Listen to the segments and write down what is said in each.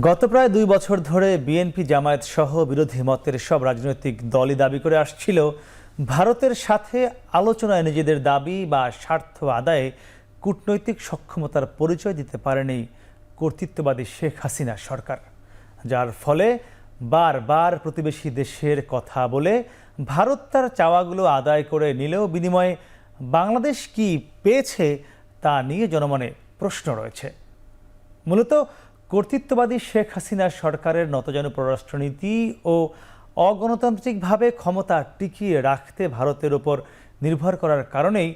গত প্রায় ২ বছর ধরে বিএনপি জামায়াত সহ বিরোধী মতের সব রাজনৈতিক দলই দাবি করে আসছিল ভারতের সাথে আলোচনায় নিজেদের দাবি বা স্বার্থ আদায়ে কূটনৈতিক সক্ষমতার পরিচয় দিতে পারেনি কর্তৃত্ববাদী শেখ হাসিনা সরকার, যার ফলে বারবার প্রতিবেশী দেশের কথা বলে ভারত তার চাওয়াগুলো আদায় করে নিলেও বিনিময়ে বাংলাদেশ কি পেয়েছে তা নিয়ে জনমনে প্রশ্ন রয়েছে। মূলত কর্তৃত্ববাদী শেখ হাসিনা সরকারের নতজানু পররাষ্ট্রনীতি ও অগণতান্ত্রিকভাবে ক্ষমতা টিকিয়ে রাখতে ভারতের ওপর নির্ভর করার কারণেই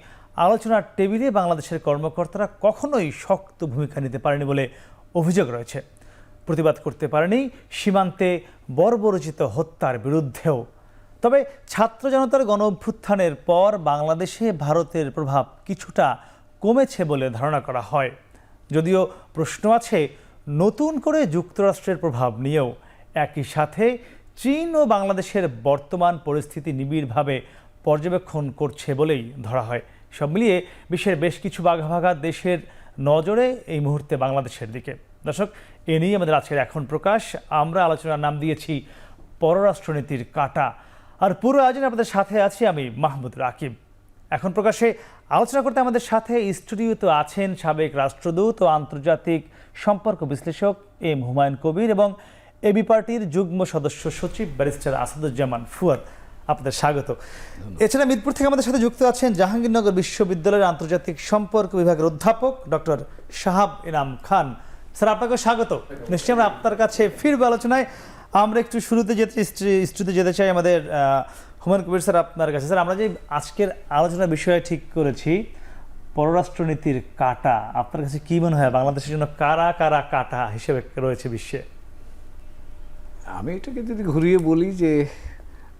আলোচনার টেবিলে বাংলাদেশের কর্মকর্তারা কখনোই শক্ত ভূমিকা নিতে পারেনি বলে অভিযোগ রয়েছে। প্রতিবাদ করতে পারেনি সীমান্তে বর্বরচিত হত্যার বিরুদ্ধেও। তবে ছাত্র জনতার গণ অভ্যুত্থানের পর বাংলাদেশে ভারতের প্রভাব কিছুটা কমেছে বলে ধারণা করা হয়, যদিও প্রশ্ন আছে নতুন করে যুক্তরাষ্ট্রের প্রভাব নিয়েও। একই সাথে চীন ও বাংলাদেশের বর্তমান পরিস্থিতি নিবিড়ভাবে পর্যবেক্ষণ করছে বলেই ধরা হয়। সব মিলিয়ে বিশ্বের বেশ কিছু ভাগা দেশের নজরে এই মুহূর্তে বাংলাদেশের দিকে। দর্শক, এ নিয়ে আমাদের আজকের এখন প্রকাশ। আমরা আলোচনার নাম দিয়েছি পররাষ্ট্রনীতির কাঁটা। আর পুরো আয়োজনে আপনাদের সাথে আছি আমি মাহমুদ রাকিব। এখন প্রকাশে আলোচনা করতে আমাদের সাথে স্টুডিওতে আছেন সাবেক রাষ্ট্রদূত ও আন্তর্জাতিক সম্পর্ক বিশ্লেষক এম হুমায়ুন কবির এবং এবি পার্টির যুগ্ম সদস্য সচিব ব্যারিস্টার আসাদুজ্জামান ফুয়াদ। আপনাদের স্বাগত। এছাড়া মিরপুর থেকে আমাদের সাথে যুক্ত আছেন জাহাঙ্গীরনগর বিশ্ববিদ্যালয়ের আন্তর্জাতিক সম্পর্ক বিভাগের অধ্যাপক ডক্টর শাহাব ইনাম খান। স্যার, আপনাকে স্বাগত। নিশ্চয়ই আমরা আপনার কাছে ফিরবো আলোচনায়। আমরা একটু শুরুতে যেতে চাই আমাদের হুমায়ুন কবির স্যার, আপনার কাছে। স্যার, আমরা যে আজকের আলোচনার বিষয় ঠিক করেছি পররাষ্ট্রনীতির কাঁটা, আপনার কাছে কি মনে হয় বাংলাদেশের জন্য কারা কারা কাঁটা হিসেবে রয়েছে বিশ্বে? আমি এটাকে যদি ঘুরিয়ে বলি যে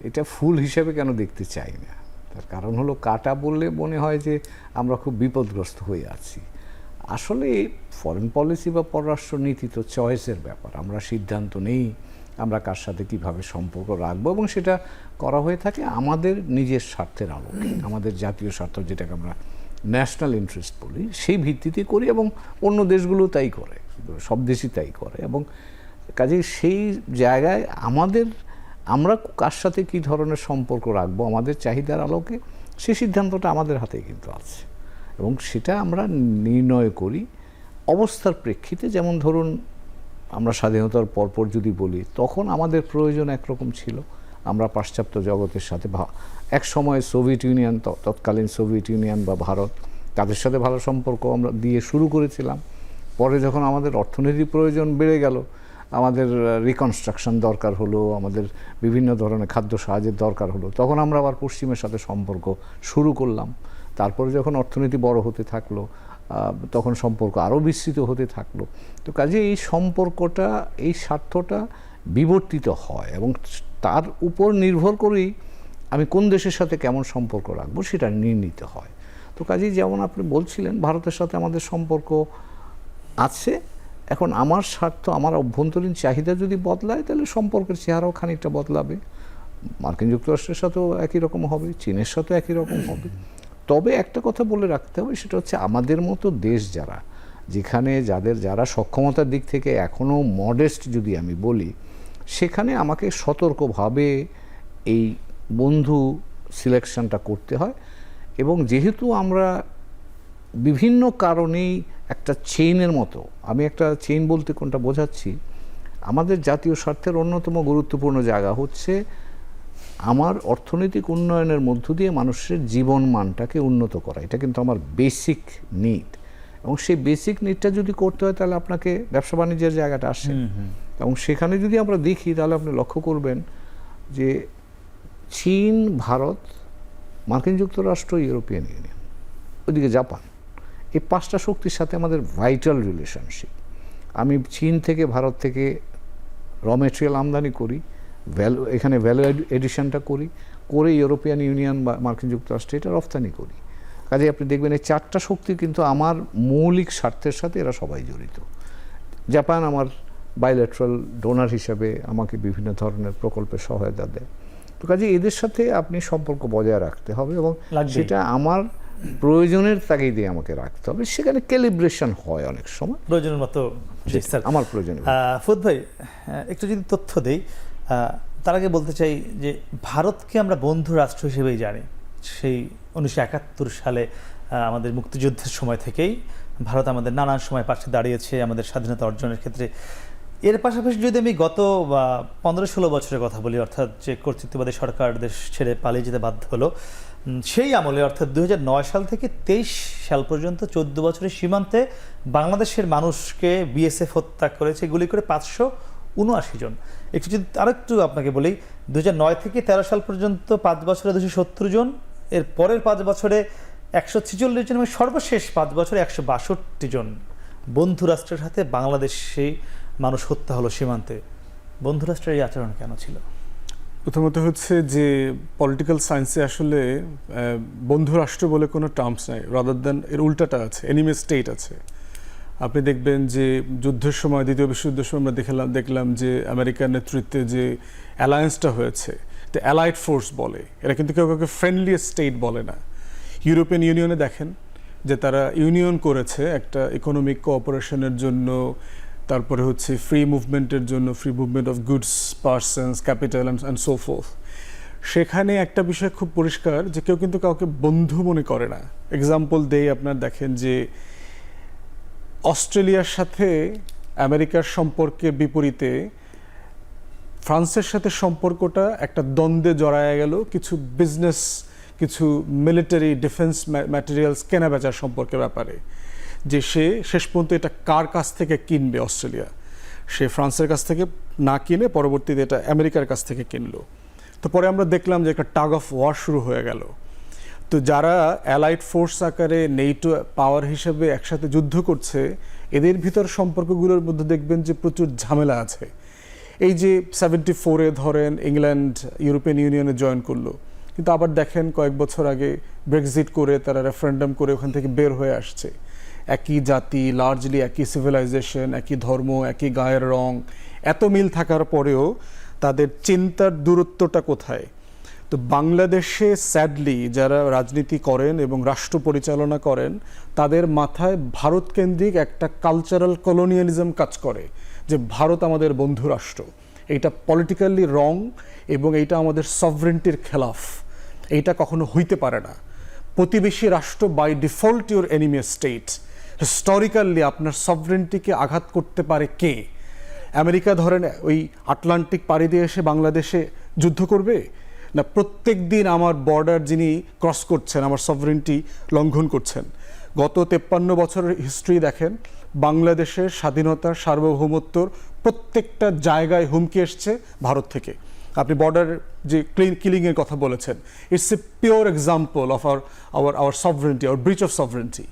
এটা ফুল হিসেবে কেন দেখতে চাই না, তার কারণ হলো কাঁটা বললে মনে হয় যে আমরা খুব বিপদগ্রস্ত হয়ে আছি। আসলে ফরেন পলিসি বা পররাষ্ট্রনীতি তো চয়েসের ব্যাপার। আমরা সিদ্ধান্ত নেই আমরা কার সাথে কীভাবে সম্পর্ক রাখবো, এবং সেটা করা হয়ে থাকে আমাদের নিজের স্বার্থের আলোকে, আমাদের জাতীয় স্বার্থ যেটাকে আমরা ন্যাশনাল ইন্টারেস্ট বলি, সেই ভিত্তিতে করি। এবং অন্য দেশগুলো তাই করে, সব দেশই তাই করে। এবং কাজেই সেই জায়গায় আমরা কার সাথে কী ধরনের সম্পর্ক রাখবো আমাদের চাহিদার আলোকে, সেই সিদ্ধান্তটা আমাদের হাতেই কিন্তু আছে। এবং সেটা আমরা নির্ণয় করি অবস্থার প্রেক্ষিতে। যেমন ধরুন, আমরা স্বাধীনতার পরপর যদি বলি, তখন আমাদের প্রয়োজন একরকম ছিল। আমরা পাশ্চাত্য জগতের সাথে এক সময় সোভিয়েত ইউনিয়ন, তৎকালীন সোভিয়েত ইউনিয়ন বা ভারত, তাদের সাথে ভালো সম্পর্ক আমরা দিয়ে শুরু করেছিলাম। পরে যখন আমাদের অর্থনৈতিক প্রয়োজন বেড়ে গেল, আমাদের রিকনস্ট্রাকশন দরকার হলো, আমাদের বিভিন্ন ধরনের খাদ্য সাহায্যের দরকার হলো, তখন আমরা আবার পশ্চিমের সাথে সম্পর্ক শুরু করলাম। তারপরে যখন অর্থনীতি বড় হতে থাকলো, তখন সম্পর্ক আরও বিস্তৃত হতে থাকলো। তো কাজে এই সম্পর্কটা, এই স্বার্থটা বিবর্তিত হয়, এবং তার উপর নির্ভর করেই আমি কোন দেশের সাথে কেমন সম্পর্ক রাখবো সেটা নির্ণীত হয়। তো কাজেই যেমন আপনি বলছিলেন, ভারতের সাথে আমাদের সম্পর্ক আছে। এখন আমার স্বার্থ, আমার অভ্যন্তরীণ চাহিদা যদি বদলায়, তাহলে সম্পর্কের চেহারাও খানিকটা বদলাবে। মার্কিন যুক্তরাষ্ট্রের সাথেও একই রকম হবে, চীনের সাথেও একই রকম হবে। তবে একটা কথা বলে রাখতে হবে, সেটা হচ্ছে আমাদের মতো দেশ যেখানে যারা সক্ষমতার দিক থেকে এখনও মডেস্ট যদি আমি বলি, সেখানে আমাকে সতর্কভাবে এই বন্ধু সিলেকশনটা করতে হয়। এবং যেহেতু আমরা বিভিন্ন কারণেই একটা চেইনের মতো, আমি একটা চেইন বলতে কোনটা বোঝাচ্ছি, আমাদের জাতীয় স্বার্থের অন্যতম গুরুত্বপূর্ণ জায়গা হচ্ছে আমার অর্থনৈতিক উন্নয়নের মধ্য দিয়ে মানুষের জীবন মানটাকে উন্নত করা। এটা কিন্তু আমার বেসিক নিড। এবং সেই বেসিক নিডটা যদি করতে হয়, তাহলে আপনাকে ব্যবসা বাণিজ্যের জায়গাটা আসে। এবং সেখানে যদি আমরা দেখি, তাহলে আপনি লক্ষ্য করবেন যে চীন, ভারত, মার্কিন যুক্তরাষ্ট্র, ইউরোপিয়ান ইউনিয়ন, ওইদিকে জাপান, এই পাঁচটা শক্তির সাথে আমাদের ভাইটাল রিলেশনশিপ। আমি চীন থেকে, ভারত থেকে র মেটেরিয়াল আমদানি করি, এখানে ভ্যালু এডিশনটা করে ইউরোপিয়ান ইউনিয়ন বা মার্কিন যুক্তরাষ্ট্রে এটা রপ্তানি করি। কাজে আপনি দেখবেন এই চারটা শক্তি কিন্তু আমার মৌলিক স্বার্থের সাথে এরা সবাই জড়িত। জাপান আমার বাইলেটারাল ডোনার হিসাবে আমাকে বিভিন্ন ধরনের প্রকল্পে সহায়তা দেয়। তো কাজে এদের সাথে আপনি সম্পর্ক বজায় রাখতে হবে, এবং সেটা আমার প্রয়োজনের তাগিদে আমাকে রাখতে হবে, সেখানে ক্যালিব্রেশন হয় অনেক সময় প্রয়োজনের মতো। জি স্যার, আমার প্রয়োজন। ফুদ ভাই, একটু যদি তথ্য দেই, তার আগে বলতে চাই যে ভারতকে আমরা বন্ধু রাষ্ট্র হিসেবেই জানি। সেই 1971 সালে আমাদের মুক্তিযুদ্ধের সময় থেকেই ভারত আমাদের নানান সময় পাশে দাঁড়িয়েছে আমাদের স্বাধীনতা অর্জনের ক্ষেত্রে। এর পাশাপাশি যদি আমি গত 15-16 বছরের কথা বলি, অর্থাৎ যে কর্তৃত্ববাদী সরকার দেশ ছেড়ে পালিয়ে যেতে বাধ্য হলো, সেই আমলে অর্থাৎ 2009 সাল থেকে 23 সাল পর্যন্ত 14 বছরের সীমান্তে বাংলাদেশের মানুষকে বিএসএফ হত্যা করেছে গুলি করে 579 জন। একটু যদি আরেকটু আপনাকে বলি, 2009 থেকে 13 সাল পর্যন্ত 5 বছরে 270 জন, এর পরের 5 বছরে 146 জন এবং সর্বশেষ 5 বছরে 162 জন বন্ধু রাষ্ট্রের হাতে বাংলাদেশে মানুষ হত্যা হলো সীমান্তে। বন্ধু রাষ্ট্রের এই আচরণ কেন ছিল? প্রথমত হচ্ছে যে পলিটিক্যাল সায়েন্সে আসলে বন্ধু রাষ্ট্র বলে কোনো টার্মস নাই, রাদার দ্যান এর উল্টাটা আছে, এনিমি স্টেট আছে। আপনি দেখবেন যে যুদ্ধের সময়, দ্বিতীয় বিশ্বযুদ্ধের সময় আমরা দেখলাম যে আমেরিকার নেতৃত্বে যে অ্যালায়েন্সটা হয়েছে, এটা অ্যালাইড ফোর্স বলে, এরা কিন্তু কেউ কাউকে ফ্রেন্ডলি স্টেট বলে না। ইউরোপিয়ান ইউনিয়নে দেখেন যে তারা ইউনিয়ন করেছে একটা ইকোনমিক কোঅপারেশনের জন্য, তারপরে হচ্ছে ফ্রি মুভমেন্টের জন্য, free movement of goods, persons, capital and so forth. সেখানে একটা বিষয় খুব পরিষ্কার যে কেউ কিন্তু কাউকে বন্ধু মনে করে না। এক্সাম্পল দেই, আপনার দেখেন যে অস্ট্রেলিয়ার সাথে আমেরিকার সম্পর্কের বিপরীতে ফ্রান্সের সাথে সম্পর্কটা একটা দ্বন্দ্বে জড়ায় গেল কিছু বিজনেস, কিছু মিলিটারি ডিফেন্স ম্যাটেরিয়ালস কেনা বেচার সম্পর্কের ব্যাপারে, যে সে শেষ পর্যন্ত এটা কার কাছ থেকে কিনবে। অস্ট্রেলিয়া সে ফ্রান্সের কাছ থেকে না কিনে পরবর্তীতে এটা আমেরিকার কাছ থেকে কিনলো। তো পরে আমরা দেখলাম যে একটা টাগ অফ ওয়ার শুরু হয়ে গেল। তো যারা অ্যালাইড ফোর্স আকারে নেটো পাওয়ার হিসেবে একসাথে যুদ্ধ করছে, এদের ভিতর সম্পর্কগুলোর মধ্যে দেখবেন যে প্রচুর ঝামেলা আছে। এই যে 74-এ ধরেন ইংল্যান্ড ইউরোপিয়ান ইউনিয়নে জয়েন করলো, কিন্তু আবার দেখেন কয়েক বছর আগে ব্রেক্সিট করে তারা রেফারেন্ডাম করে ওখান থেকে বের হয়ে আসছে। একই জাতি, লার্জলি একই সিভিলাইজেশন, একই ধর্ম, একই গায়ের রং, এত মিল থাকার পরেও তাদের চিন্তার দূরত্বটা কোথায়? তো বাংলাদেশে স্যাডলি যারা রাজনীতি করেন এবং রাষ্ট্র পরিচালনা করেন, তাদের মাথায় ভারত কেন্দ্রিক একটা কালচারাল কলোনিয়ালিজম কাজ করে যে ভারত আমাদের বন্ধু রাষ্ট্র। এইটা পলিটিক্যালি রং এবং এইটা আমাদের সভরেন্টির খেলাফ, এইটা কখনো হইতে পারে না। প্রতিবেশী রাষ্ট্র by default your enemy state. Historically আপনার সভরেন্টিকে আঘাত করতে পারে কে? আমেরিকা ধরেন ওই আটলান্টিক পাড়ি দিয়ে এসে বাংলাদেশে যুদ্ধ করবে না? প্রত্যেক দিন আমার বর্ডার যিনি ক্রস করছেন, আমার সভরেন্টি লঙ্ঘন করছেন। গত 53 বছরের হিস্ট্রি দেখেন, বাংলাদেশের স্বাধীনতার সার্বভৌমত্বর প্রত্যেকটা জায়গায় হুমকি এসছে ভারত থেকে। আপনি বর্ডার যে কিলিংয়ের কথা বলেছেন, it's a pure example of our sovereignty, our breach of sovereignty.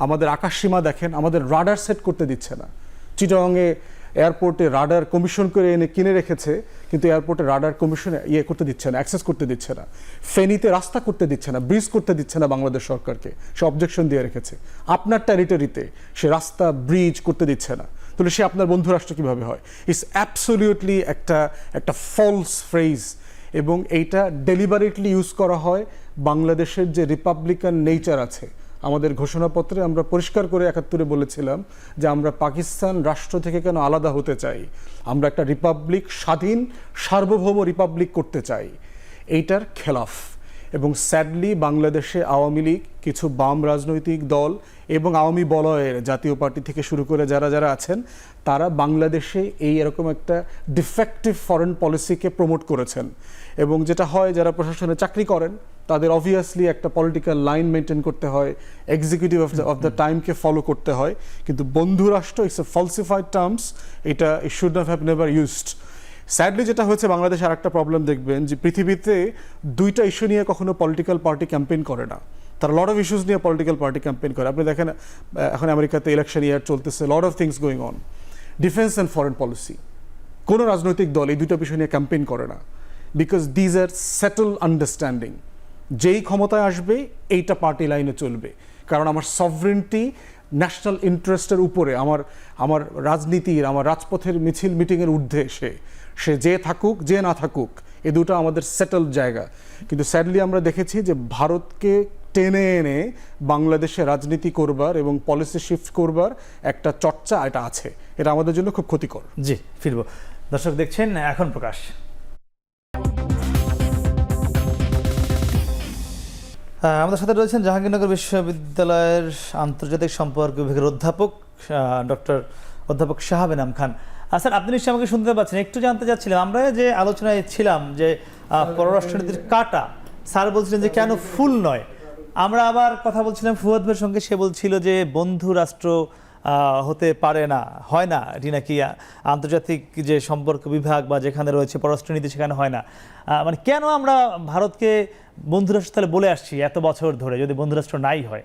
আমাদের আকাশসীমা দেখেন, আমাদের রাডার সেট করতে দিচ্ছে না। চিটাগংয়ে এয়ারপোর্টে রাডার কমিশন করে এনে কিনে রেখেছে, কিন্তু এয়ারপোর্টে রাডার কমিশনে করতে দিচ্ছে না, অ্যাক্সেস করতে দিচ্ছে না। ফেনীতে রাস্তা করতে দিচ্ছে না, ব্রিজ করতে দিচ্ছে না বাংলাদেশ সরকারকে, সে অবজেকশন দিয়ে রেখেছে। আপনার টেরিটরিতে সে রাস্তা ব্রিজ করতে দিচ্ছে না, তাহলে সে আপনার বন্ধু রাষ্ট্র কীভাবে হয়? ইটস অ্যাবসলিউটলি একটা ফলস ফ্রেজ, এবং এইটা ডেলিবারেটলি ইউজ করা হয় বাংলাদেশের যে রিপাবলিকান নেচার আছে। আমাদের ঘোষণাপত্রে আমরা পরিষ্কার করে 71-এ বলেছিলাম যে আমরা পাকিস্তান রাষ্ট্র থেকে কেন আলাদা হতে চাই, আমরা একটা রিপাবলিক, স্বাধীন সার্বভৌম রিপাবলিক করতে চাই। এইটার খেলাফ। এবং স্যাডলি বাংলাদেশে আওয়ামী লীগ, কিছু বাম রাজনৈতিক দল এবং আওয়ামী বলয়ের জাতীয় পার্টি থেকে শুরু করে যারা আছেন, তারা বাংলাদেশে এরকম একটা ডিফেক্টিভ ফরেন পলিসিকে প্রমোট করেছেন। এবং যেটা হয়, যারা প্রশাসনে চাকরি করেন তাদের অবভিয়াসলি একটা পলিটিক্যাল লাইন মেনটেন করতে হয়, এক্সিকিউটিভ অফ দ্য টাইমকে ফলো করতে হয়। কিন্তু বন্ধু রাষ্ট্র ইটস এ ফলসিফাইড টার্মস, এটা it should not have never used. Sadly যেটা হয়েছে বাংলাদেশে আর একটা প্রবলেম দেখবেন যে পৃথিবীতে দুইটা ইস্যু নিয়ে কখনো পলিটিক্যাল পার্টি ক্যাম্পেইন করে না, তারা লট অফ ইস্যুস নিয়ে পলিটিক্যাল পার্টি ক্যাম্পেইন করে। আপনি দেখেন এখন আমেরিকাতে ইলেকশন ইয়ার চলতেছে, lot of things going on. Defence and foreign policy, কোনো রাজনৈতিক দল এই দুইটা বিষয় নিয়ে ক্যাম্পেইন করে না, because these are settle understanding. যেই ক্ষমতায় আসবে এইটা পার্টি লাইনে চলবে, কারণ আমার সভরেন্টি ন্যাশনাল ইন্টারেস্টের উপরে, আমার রাজনীতির, আমার রাজপথের মিছিল মিটিংয়ের ঊর্ধ্বে সে যে থাকুক যে না থাকুক, এ দুটো আমাদের সেটেলড জায়গা। কিন্তু স্যাডলি আমরা দেখেছি যে ভারতকে টেনে এনে বাংলাদেশে রাজনীতি করবার এবং পলিসি শিফট করবার একটা চর্চা এটা আছে, এটা আমাদের জন্য খুব ক্ষতিকর। জি, ফিরবো। দর্শক দেখছেন এখন প্রকাশ। আমাদের সাথে রয়েছেন জাহাঙ্গীরনগর বিশ্ববিদ্যালয়ের আন্তর্জাতিক সম্পর্ক বিভাগের অধ্যাপক অধ্যাপক শাহাব এনাম খান। স্যার, আপনি নিশ্চয়ই আমাকে শুনতে পাচ্ছেন। একটু জানতে চাচ্ছিলাম, আমরা যে আলোচনায় ছিলাম যে পররাষ্ট্রনীতির কাটা, স্যার বলছিলেন যে কেন ফুল নয়। আমরা আবার কথা বলছিলাম ফুয়াদ ভাইয়ের সঙ্গে, সে বলছিল যে বন্ধু রাষ্ট্র হতে পারে না, হয় না, এটি নাকি আন্তর্জাতিক যে সম্পর্ক বিভাগ বা যেখানে রয়েছে পররাষ্ট্রনীতি সেখানে হয় না। মানে কেন আমরা ভারতকে বন্ধুরাষ্ট্র তাহলে বলে আসছি এত বছর ধরে, যদি বন্ধুরাষ্ট্র নাই হয়?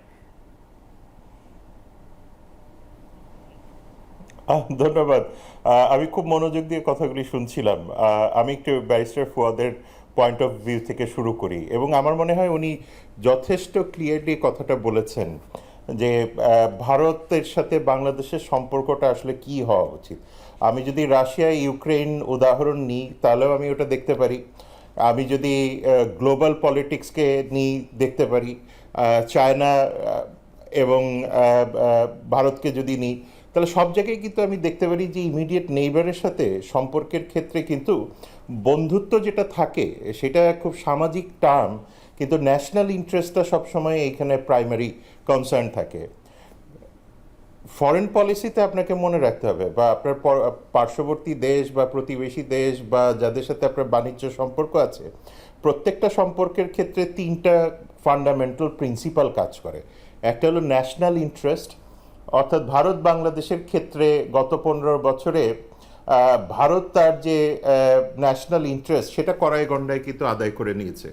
ধন্যবাদ। আমি খুব মনোযোগ দিয়ে কথাগুলি শুনছিলাম। আমি একটু ব্যারিস্টার ফুয়াদের পয়েন্ট অফ ভিউ থেকে শুরু করি, এবং আমার মনে হয় উনি যথেষ্ট ক্লিয়ারলি কথাটা বলেছেন যে ভারতের সাথে বাংলাদেশের সম্পর্কটা আসলে কি হওয়া উচিত। আমি যদি রাশিয়া ইউক্রেন উদাহরণ নিই তাহলেও আমি ওটা দেখতে পারি। আমি যদি গ্লোবাল পলিটিক্সকে নিয়ে দেখতে পারি, চায়না এবং ভারতকে যদি নিই, তাহলে সব জায়গায় কিন্তু আমি দেখতে পারি যে ইমিডিয়েট নেইবারের সাথে সম্পর্কের ক্ষেত্রে কিন্তু বন্ধুত্ব যেটা থাকে সেটা খুব সামাজিক টার্ম, কিন্তু ন্যাশনাল ইন্টারেস্টটা সবসময় এইখানে প্রাইমারি কনসার্ন থাকে। ফরেন পলিসিতে আপনাকে মনে রাখতে হবে, বা আপনার পার্শ্ববর্তী দেশ বা প্রতিবেশী দেশ বা যাদের সাথে আপনার বাণিজ্য সম্পর্ক আছে, প্রত্যেকটা সম্পর্কের ক্ষেত্রে তিনটা ফান্ডামেন্টাল প্রিন্সিপাল কাজ করে। একটা হলো ন্যাশনাল ইন্টারেস্ট, অর্থাৎ ভারত বাংলাদেশের ক্ষেত্রে গত 15 বছরে ভারত তার যে ন্যাশনাল ইন্টারেস্ট সেটা কড়ায় গণ্ডায় কিন্তু আদায় করে নিয়েছে।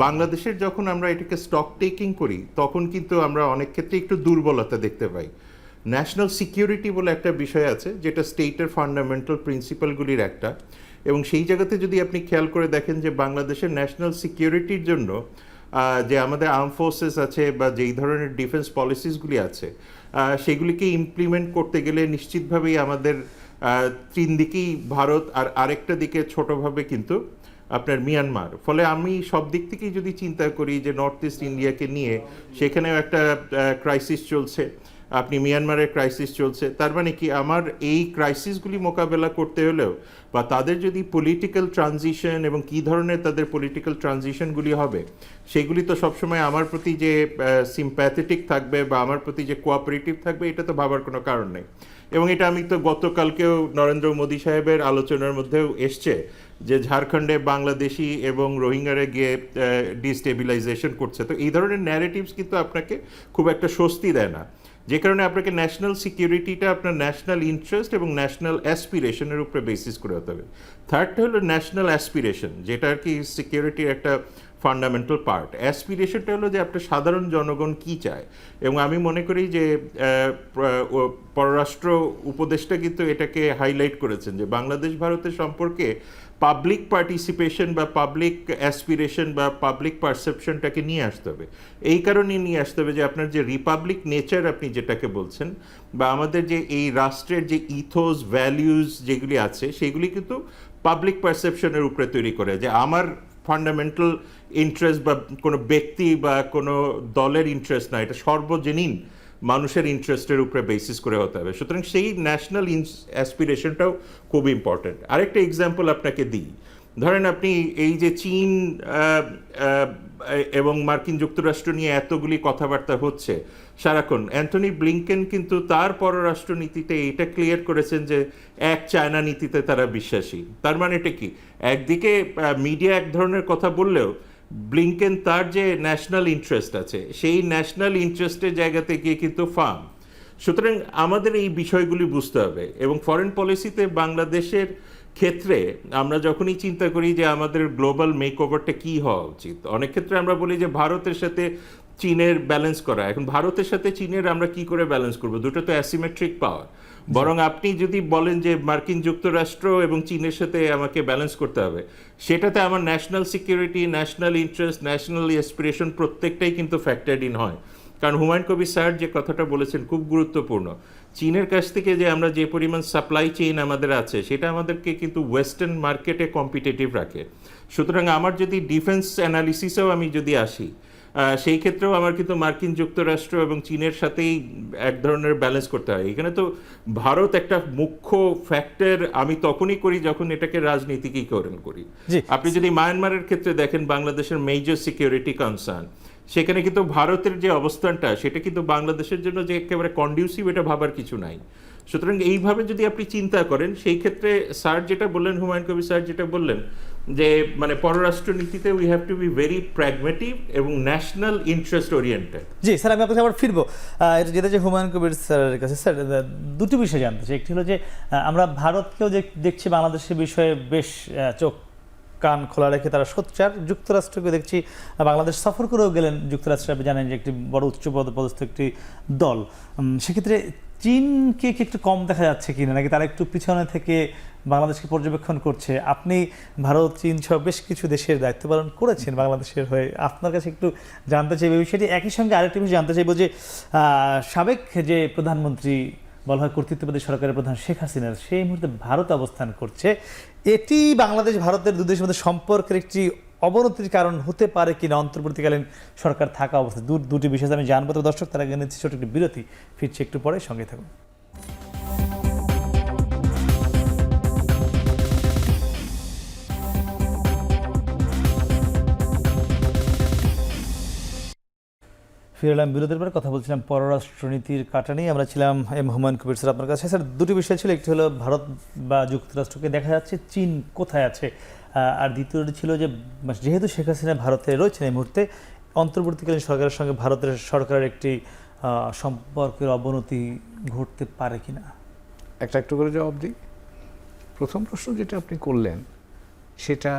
বাংলাদেশের যখন আমরা এটাকে স্টক টেকিং করি তখন কিন্তু আমরা অনেক ক্ষেত্রে একটু দুর্বলতা দেখতে পাই। ন্যাশনাল সিকিউরিটি বলে একটা বিষয় আছে যেটা স্টেটের ফান্ডামেন্টাল প্রিন্সিপালগুলির একটা, এবং সেই জায়গাতে যদি আপনি খেয়াল করে দেখেন যে বাংলাদেশের ন্যাশনাল সিকিউরিটির জন্য যে আমাদের আর্ম ফোর্সেস আছে বা যেই ধরনের ডিফেন্স পলিসিসগুলি আছে সেগুলিকে ইমপ্লিমেন্ট করতে গেলে নিশ্চিতভাবেই আমাদের তিন দিকেই ভারত, আর আরেকটা দিকে ছোটোভাবে কিন্তু আপনার মিয়ানমার। ফলে আমি সব দিক থেকেই যদি চিন্তা করি যে নর্থ ইস্ট ইন্ডিয়াকে নিয়ে, সেখানেও একটা ক্রাইসিস চলছে, আপনি মিয়ানমারের ক্রাইসিস চলছে, তার মানে কি আমার এই ক্রাইসিসগুলি মোকাবেলা করতে হলেও বা তাদের যদি পলিটিক্যাল ট্রানজিশন এবং কী ধরনের তাদের পলিটিক্যাল ট্রানজিশনগুলি হবে সেগুলি তো সবসময় আমার প্রতি যে সিম্প্যাথেটিক থাকবে বা আমার প্রতি যে কোঅপারেটিভ থাকবে এটা তো ভাবার কোনো কারণ নেই। এবং এটা আমি তো গতকালকেও নরেন্দ্র মোদী সাহেবের আলোচনার মধ্যেও এসছে যে ঝাড়খণ্ডে বাংলাদেশি এবং রোহিঙ্গারা গিয়ে ডিস্টেবিলাইজেশন করছে। তো এই ধরনের ন্যারেটিভস কিন্তু আপনাকে খুব একটা স্বস্তি দেয় না, যে কারণে আপনাকে ন্যাশনাল সিকিউরিটিটা আপনার ন্যাশনাল ইন্টারেস্ট এবং ন্যাশনাল অ্যাসপিরেশনের উপরে বেসিস করে হতে হবে। থার্ডটা হলো ন্যাশনাল অ্যাসপিরেশন, যেটা আর কি সিকিউরিটির একটা ফান্ডামেন্টাল পার্ট। অ্যাসপিরেশনটা হলো যে আপনার সাধারণ জনগণ কি চায়, এবং আমি মনে করি যে পররাষ্ট্র উপদেষ্টা কিন্তু এটাকে হাইলাইট করেছেন যে বাংলাদেশ ভারতের সম্পর্কে পাবলিক পার্টিসিপেশন বা পাবলিক অ্যাসপিরেশন বা পাবলিক পারসেপশনটাকে নিয়ে আসতে হবে। এই কারণে নিয়ে আসতে হবে যে আপনার যে রিপাবলিক নেচার আপনি যেটাকে বলছেন, বা আমাদের যে এই রাষ্ট্রের যে ইথোস ভ্যালিউজ যেগুলি আছে সেগুলি কিন্তু পাবলিক পারসেপশনের উপরে তৈরি করে, যে আমার ফান্ডামেন্টাল ইন্টারেস্ট বা কোনো ব্যক্তি বা কোনো দলের ইন্টারেস্ট না, এটা সর্বজনীন মানুষের ইন্টারেস্টের উপরে বেসিস করে হতে হবে। সুতরাং সেই ন্যাশনাল অ্যাসপিরেশনটাও খুব ইম্পর্ট্যান্ট। আরেকটা এক্সাম্পল আপনাকে দিই, ধরেন আপনি এই যে চীন এবং মার্কিন যুক্তরাষ্ট্র নিয়ে এতগুলি কথাবার্তা হচ্ছে সারাক্ষণ, অ্যান্থনি ব্লিংকেন কিন্তু তার পররাষ্ট্রনীতিতে এটা ক্লিয়ার করেছেন যে এক চায়না নীতিতে তারা বিশ্বাসী। তার মানে এটা কি, একদিকে মিডিয়া এক ধরনের কথা বললেও ব্লিংকেন তার যে ন্যাশনাল ইন্টারেস্ট আছে সেই ন্যাশনাল ইন্টারেস্টের জায়গাতে গিয়ে কিন্তু ফার্ম। সুতরাং আমাদের এই বিষয়গুলি বুঝতে হবে, এবং ফরেন পলিসিতে বাংলাদেশের ক্ষেত্রে আমরা যখনই চিন্তা করি যে আমাদের গ্লোবাল মেকওভারটা কী হওয়া উচিত, অনেক ক্ষেত্রে আমরা বলি যে ভারতের সাথে চীনের ব্যালেন্স করা। এখন ভারতের সাথে চীনের আমরা কি করে ব্যালেন্স করব? দুটো তো অ্যাসিমেট্রিক পাওয়ার। বরং আপনি যদি বলেন যে মার্কিন যুক্তরাষ্ট্র এবং চীনের সাথে আমাকে ব্যালেন্স করতে হবে, সেটাতে আমার national security, national interest, national aspiration প্রত্যেকটাই কিন্তু ফ্যাক্টরড ইন হয়। কারণ হুমায়ুন কবির স্যার যে কথাটা বলেছেন খুব গুরুত্বপূর্ণ, চীনের কাছ থেকে যে আমরা যে পরিমাণ সাপ্লাই চেইন আমাদের আছে সেটা আমাদেরকে কিন্তু ওয়েস্টার্ন মার্কেটে কম্পিটিটিভ রাখে। সুতরাং আমার যদি ডিফেন্স অ্যানালিসিসেও আমি যদি আসি, সেই ক্ষেত্রেও আমার কিন্তু মার্কিন যুক্তরাষ্ট্র এবং চীনের সাথেই এক ধরনের ব্যালেন্স করতে হয়। এখানে তো ভারত একটা মুখ্য ফ্যাক্টর আমি তখনই করি যখন এটাকে রাজনীতিকীকরণ করি। জি। আপনি যদি মায়ানমারের ক্ষেত্রে দেখেন, বাংলাদেশের মেজর সিকিউরিটি কনসার্ন, সেখানে কিন্তু ভারতের যে অবস্থানটা সেটা কিন্তু বাংলাদেশের জন্য যে একেবারে কন্ডিউসিভ এটা ভাবার কিছু নাই। সুতরাং এইভাবে যদি আপনি চিন্তা করেন, সেই ক্ষেত্রে স্যার যেটা বললেন, হুমায়ুন কবির স্যার যেটা বললেন যে মানে পররাষ্ট্রনীতিতে we have to be very pragmatic এবং ন্যাশনাল ইন্টারেস্ট ওরিয়েন্টেড। জি স্যার, আমি আপনাকে আবার ফিরবো এটা যেটা যে হুমায়ুন কবির স্যারের কাছে। স্যার, দুটি বিষয় জানতে চাই। একটি হলো যে আমরা ভারতকেও যে দেখছি বাংলাদেশের বিষয়ে বেশ চোখ কান খোলা রেখে তারা সোচ্চার। যুক্তরাষ্ট্রকে দেখছি বাংলাদেশ সফর করেও গেলেন যুক্তরাষ্ট্র, আপনি জানেন যে একটি বড় উচ্চপদস্থ একটি দল। সেক্ষেত্রে চীনকে কি একটু কম দেখা যাচ্ছে কিনা, নাকি তারা একটু পিছনে থেকে বাংলাদেশকে পর্যবেক্ষণ করছে? আপনি ভারত, চীন সহ বেশ কিছু দেশের দায়িত্ব পালন করেছেন বাংলাদেশের হয়ে, আপনার কাছে একটু জানতে চাইব এই বিষয়টি। একই সঙ্গে আরেকটি বিষয় জানতে চাইব যে সাবেক যে প্রধানমন্ত্রী বলা হয় কর্তৃত্ববাদী সরকারের প্রধান শেখ হাসিনার সেই মুহূর্তে ভারত অবস্থান করছে, এটি বাংলাদেশ ভারতের দুই দেশের মধ্যে সম্পর্কের একটি অবনতির কারণ হতে পারে কিনা অন্তর্বর্তীকালীন সরকার থাকা অবস্থা? দুটি বিষয় আমি জানবো। তো দর্শক, তার আগে নিচ্ছি ছোট একটি বিরতি, ফিরছি একটু পরে, সঙ্গে থাকুন। ফিরলাম বিরতির পরে। কথা বলছিলাম পররাষ্ট্রনীতির কাটা নিয়ে। আমরা ছিলাম হুমায়ুন কবির স্যার আপনার কাছে। স্যার, দুটি বিষয় ছিল, একটি হলো ভারত বা যুক্তরাষ্ট্রকে দেখা যাচ্ছে, চীন কোথায় আছে, আর দ্বিতীয়টি ছিল যে যেহেতু শেখ হাসিনা ভারতে রয়েছেন এই মুহূর্তে, অন্তর্বর্তীকালীন সরকারের সঙ্গে ভারতের সরকারের একটি সম্পর্কের অবনতি ঘটতে পারে কিনা। একটা একটু করে জবাব দিই। প্রথম প্রশ্ন যেটা আপনি করলেন, সেটা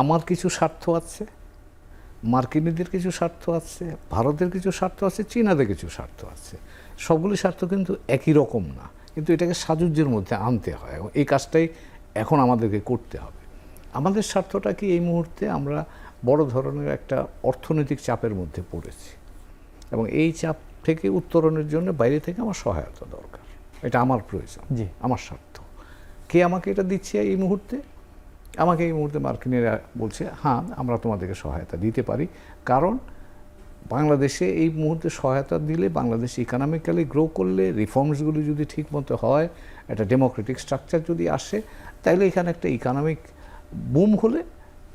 আমার কিছু স্বার্থ আছে, মার্কিনীদের কিছু স্বার্থ আছে, ভারতের কিছু স্বার্থ আছে, চীনাদের কিছু স্বার্থ আছে। সবগুলি স্বার্থ কিন্তু একই রকম না, কিন্তু এটাকে সাজুজ্যের মধ্যে আনতে হয় এবং এই কাজটাই এখন আমাদেরকে করতে হবে। আমাদের স্বার্থটা কি, এই মুহূর্তে আমরা বড় ধরনের একটা অর্থনৈতিক চাপের মধ্যে পড়েছি এবং এই চাপ থেকে উত্তরণের জন্য বাইরে থেকে আমার সহায়তা দরকার। এটা আমার প্রয়োজন, জি, আমার স্বার্থ। কে আমাকে এটা দিচ্ছে এই মুহূর্তে? আমাকে এই মুহূর্তে মার্কিনেরা বলছে, হ্যাঁ আমরা তোমাদেরকে সহায়তা দিতে পারি, কারণ বাংলাদেশে এই মুহূর্তে সহায়তা দিলে বাংলাদেশ ইকোনমিক্যালি গ্রো করলে, রিফর্মসগুলি যদি ঠিকমতো হয়, একটা ডেমোক্রেটিক স্ট্রাকচার যদি আসে, তাইলে এখানে একটা ইকোনমিক বুম হলে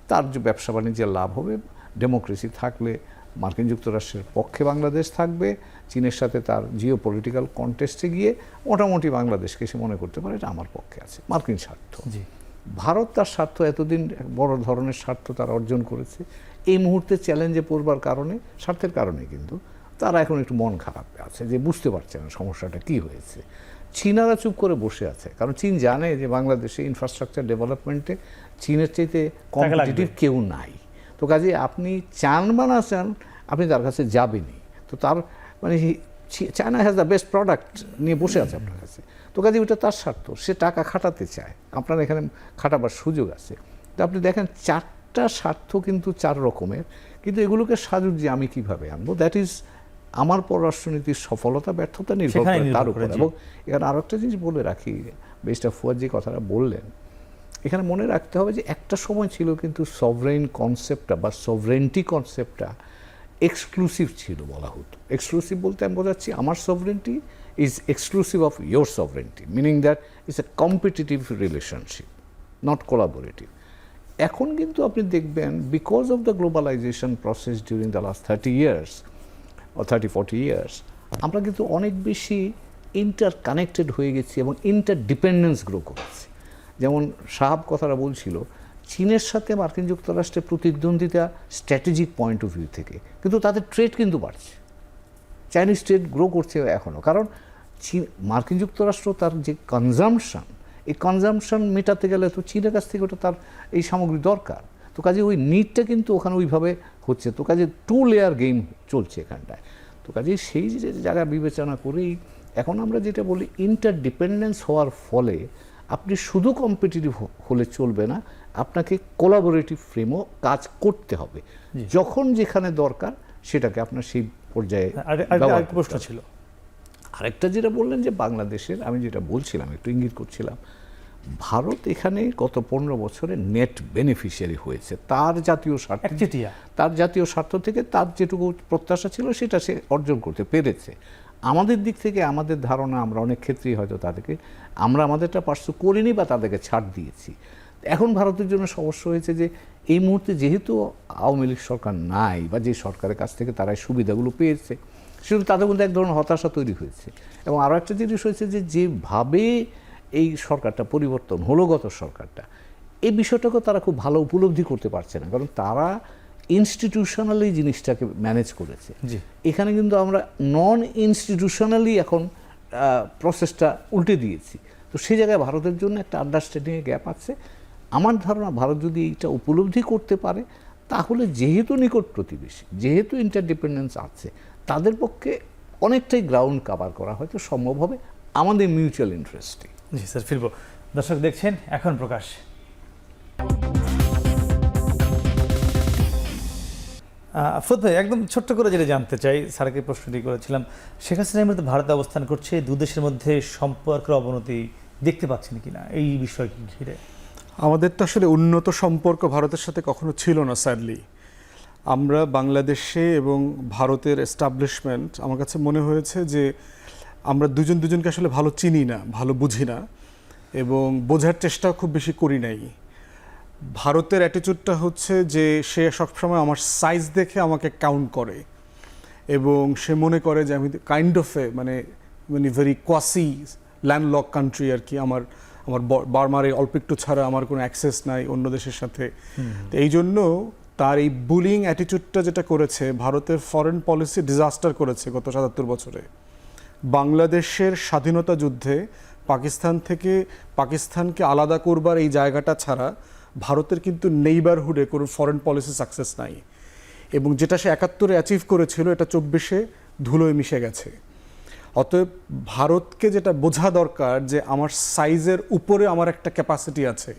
তার যে ব্যবসা বাণিজ্যের লাভ হবে। ডেমোক্রেসি থাকলে মার্কিন যুক্তরাষ্ট্রের পক্ষে বাংলাদেশ থাকবে, চীনের সাথে তার জিও পলিটিক্যাল কন্টেস্টে গিয়ে মোটামুটি বাংলাদেশকে সে মনে করতে পারে এটা আমার পক্ষে আছে। মার্কিন স্বার্থ। জি, ভারত তার স্বার্থ এতদিন বড় ধরনের স্বার্থ তারা অর্জন করেছে, এই মুহূর্তে চ্যালেঞ্জে পড়বার কারণে, স্বার্থের কারণে কিন্তু তারা এখন একটু মন খারাপ আছে, যে বুঝতে পারছে না সমস্যাটা কি হয়েছে। চীনারা চুপ করে বসে আছে, কারণ চীন জানে যে বাংলাদেশে ইনফ্রাস্ট্রাকচার ডেভেলপমেন্টে চীনের চাইতে কম্পিটিটিভ কেউ নাই। তো কাজে আপনি চান বা না চান, আপনি তার কাছে যাবেনই। তো তার মানে China has the best product নিয়ে বসে আছে আপনার কাছে। তো কাজে ওটা তার স্বার্থ, সে টাকা খাটাতে চায়, আপনার এখানে খাটাবার সুযোগ আছে। তো আপনি দেখেন চারটা স্বার্থ কিন্তু চার রকমের, কিন্তু এগুলোকে সাজুজ্যে আমি কিভাবে আনবো, দ্যাট ইজ আমার পররাষ্ট্রনীতির সফলতা ব্যর্থতা নির্ভর করে তার উপর। এবং এখানে আরও একটা জিনিস বলে রাখি, বেস্টার ফুয়াদ যে কথাটা বললেন, এখানে মনে রাখতে হবে যে একটা সময় ছিল কিন্তু সভরেন কনসেপ্টটা বা সভরেন্টি কনসেপ্টটা এক্সক্লুসিভ ছিল বলা হতো। এক্সক্লুসিভ বলতে আমি বোঝাচ্ছি আমার sovereignty is exclusive of your sovereignty, meaning that it's a competitive relationship, not collaborative. এখন কিন্তু আপনি দেখবেন, because of the globalization process during the last 30 years or 30-40 years, আমরা কিন্তু অনেক বেশি ইন্টারকানেক্টেড হয়ে গেছি এবং ইন্টারডিপেন্ডেন্স গ্রো করেছি। যেমন সাহাব কথাটা বলছিল, চীনের সাথে মার্কিন যুক্তরাষ্ট্রের প্রতিদ্বন্দ্বিতা স্ট্র্যাটেজিক পয়েন্ট অফ ভিউ থেকে, কিন্তু তাদের ট্রেড কিন্তু বাড়ছে, চাইনিজ ট্রেড গ্রো করছে এখনও, কারণ মার্কিন যুক্তরাষ্ট্র তার যে কনজামশন, এই কনজামশন মেটাতে গেলে তো চীনের কাছ থেকে ওটা তার এই সামগ্রী দরকার। তো কাজে ওই নিডটা কিন্তু ওখানে ওইভাবে হচ্ছে। তো কাজে 2 লেয়ার গেম চলছে এখানটায়। তো কাজে সেই জায়গা বিবেচনা করেই এখন আমরা যেটা বলি, ইন্টারডিপেন্ডেন্স হওয়ার ফলে আপনি শুধু কম্পিটিটিভ হলে চলবে না, আপনাকে কোলাবোরেটিভ ফ্রেমও কাজ করতে হবে। যখন যেখানে দরকার সেটাকে আপনার সেই পর্যায়ে। আরেকটা প্রশ্ন ছিল, আরেকটা যেটা বললেন যে বাংলাদেশের, আমি যেটা বলছিলাম একটু ইঙ্গিত করছিলাম, ভারত এখানে গত 15 বছরে নেট বেনিফিশিয়ারি হয়েছে তার জাতীয় স্বার্থ একচেটিয়া। তার জাতীয় স্বার্থ থেকে তার যেটুকু প্রত্যাশা ছিল সেটা সে অর্জন করতে পেরেছে। আমাদের দিক থেকে আমাদের ধারণা আমরা অনেক ক্ষেত্রেই হয়তো তাদেরকে আমরা আমাদেরটা পার্সু করিনি বা তাদেরকে ছাড় দিয়েছি। এখন ভারতের জন্য সমস্যা হয়েছে যে এই মুহূর্তে যেহেতু আওয়ামী লীগ সরকার নাই বা যে সরকারের কাছ থেকে তারা এই সুবিধাগুলো পেয়েছে সেগুলো তাদের মধ্যে এক ধরনের হতাশা তৈরি হয়েছে। এবং আরও একটা জিনিস হয়েছে যে যেভাবে এই সরকারটা পরিবর্তন হলো গত সরকারটা, এই বিষয়টাকেও তারা খুব ভালো উপলব্ধি করতে পারছে না, কারণ তারা ইনস্টিটিউশনালি জিনিসটাকে ম্যানেজ করেছে। জি। এখানে কিন্তু আমরা নন ইনস্টিটিউশনালি এখন প্রসেসটা উল্টে দিয়েছি। তো সেই জায়গায় ভারতের জন্য একটা আন্ডারস্ট্যান্ডিংয়ের গ্যাপ আছে। আমার ধারণা ভারত যদি এইটা উপলব্ধি করতে পারে তাহলে যেহেতু নিকট প্রতিবেশী, যেহেতু ইন্টারডিপেন্ডেন্স আছে, তাদের পক্ষে অনেকটাই গ্রাউন্ড কাভার করা হয়তো সম্ভব হবে আমাদের মিউচুয়াল ইন্টারেস্টে। জি স্যার, ফিরবো। দর্শক দেখছেন এখন প্রকাশ। ফুদ ভাই, একদম ছোট্ট করে যেটা জানতে চাই, স্যারকে প্রশ্নটি করেছিলাম, শেখ হাসিনা মধ্যে ভারতে অবস্থান করছে, দু দেশের মধ্যে সম্পর্কের অবনতি দেখতে পাচ্ছেন কিনা এই বিষয়কে ঘিরে? আমাদের তো আসলে উন্নত সম্পর্ক ভারতের সাথে কখনো ছিল না স্যাডলি। আমরা বাংলাদেশে এবং ভারতের এস্টাবলিশমেন্ট, আমার কাছে মনে হয়েছে যে আমরা দুজনকে আসলে ভালো চিনি না, ভালো বুঝি না এবং বোঝার চেষ্টাও খুব বেশি করি নাই। ভারতের অ্যাটিটিউডটা হচ্ছে যে সে সবসময় আমার সাইজ দেখে আমাকে কাউন্ট করে এবং সে মনে করে যে আমি কাইন্ড অফ মানে ভেরি কোয়াসি ল্যান্ডলক কান্ট্রি আর কি। আমার বার্মারে অল্প একটু ছাড়া আমার কোনো অ্যাক্সেস নাই অন্য দেশের সাথে। তো এই জন্য তার এই বুলিং অ্যাটিটিউডটা যেটা করেছে, ভারতের ফরেন পলিসি ডিজাস্টার করেছে গত 77 বছরে। বাংলাদেশের স্বাধীনতা যুদ্ধে পাকিস্তানকে আলাদা করবার এই জায়গাটা ছাড়া ভারতের কিন্তু নেইবারহুডে কোনো ফরেন পলিসি সাকসেস নাই এবং যেটা সে 71-এ অ্যাচিভ করেছিল এটা 24-এ ধুলোয় মিশে গেছে। অতএব ভারতকে যেটা বোঝা দরকার যে আমার সাইজের উপরে আমার একটা ক্যাপাসিটি আছে,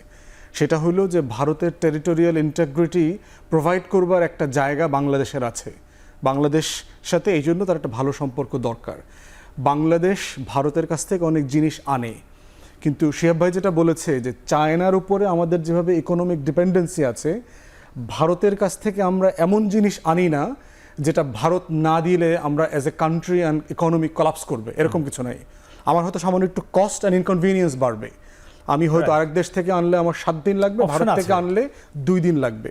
সেটা হলো যে ভারতের টেরিটোরিয়াল ইন্টিগ্রিটি প্রোভাইড করবার একটা জায়গা বাংলাদেশের আছে। বাংলাদেশ সাথে এই জন্য তার একটা ভালো সম্পর্ক দরকার। বাংলাদেশ ভারতের কাছ থেকে অনেক জিনিস আনে, কিন্তু শিহাব ভাই যেটা বলেছে যে চায়নার উপরে আমাদের যেভাবে ইকোনমিক ডিপেন্ডেন্সি আছে, ভারতের কাছ থেকে আমরা এমন জিনিস আনি না যেটা ভারত না দিলে আমরা as a country and economy collapse করবে, এরকম কিছু নাই। আমার হয়তো সামান্য একটু কস্ট অ্যান্ড ইনকনভিনিয়েন্স বাড়বে। আমি হয়তো আরেক দেশ থেকে আনলে আমার 7 দিন লাগবে, ভারত থেকে আনলে 2 দিন লাগবে।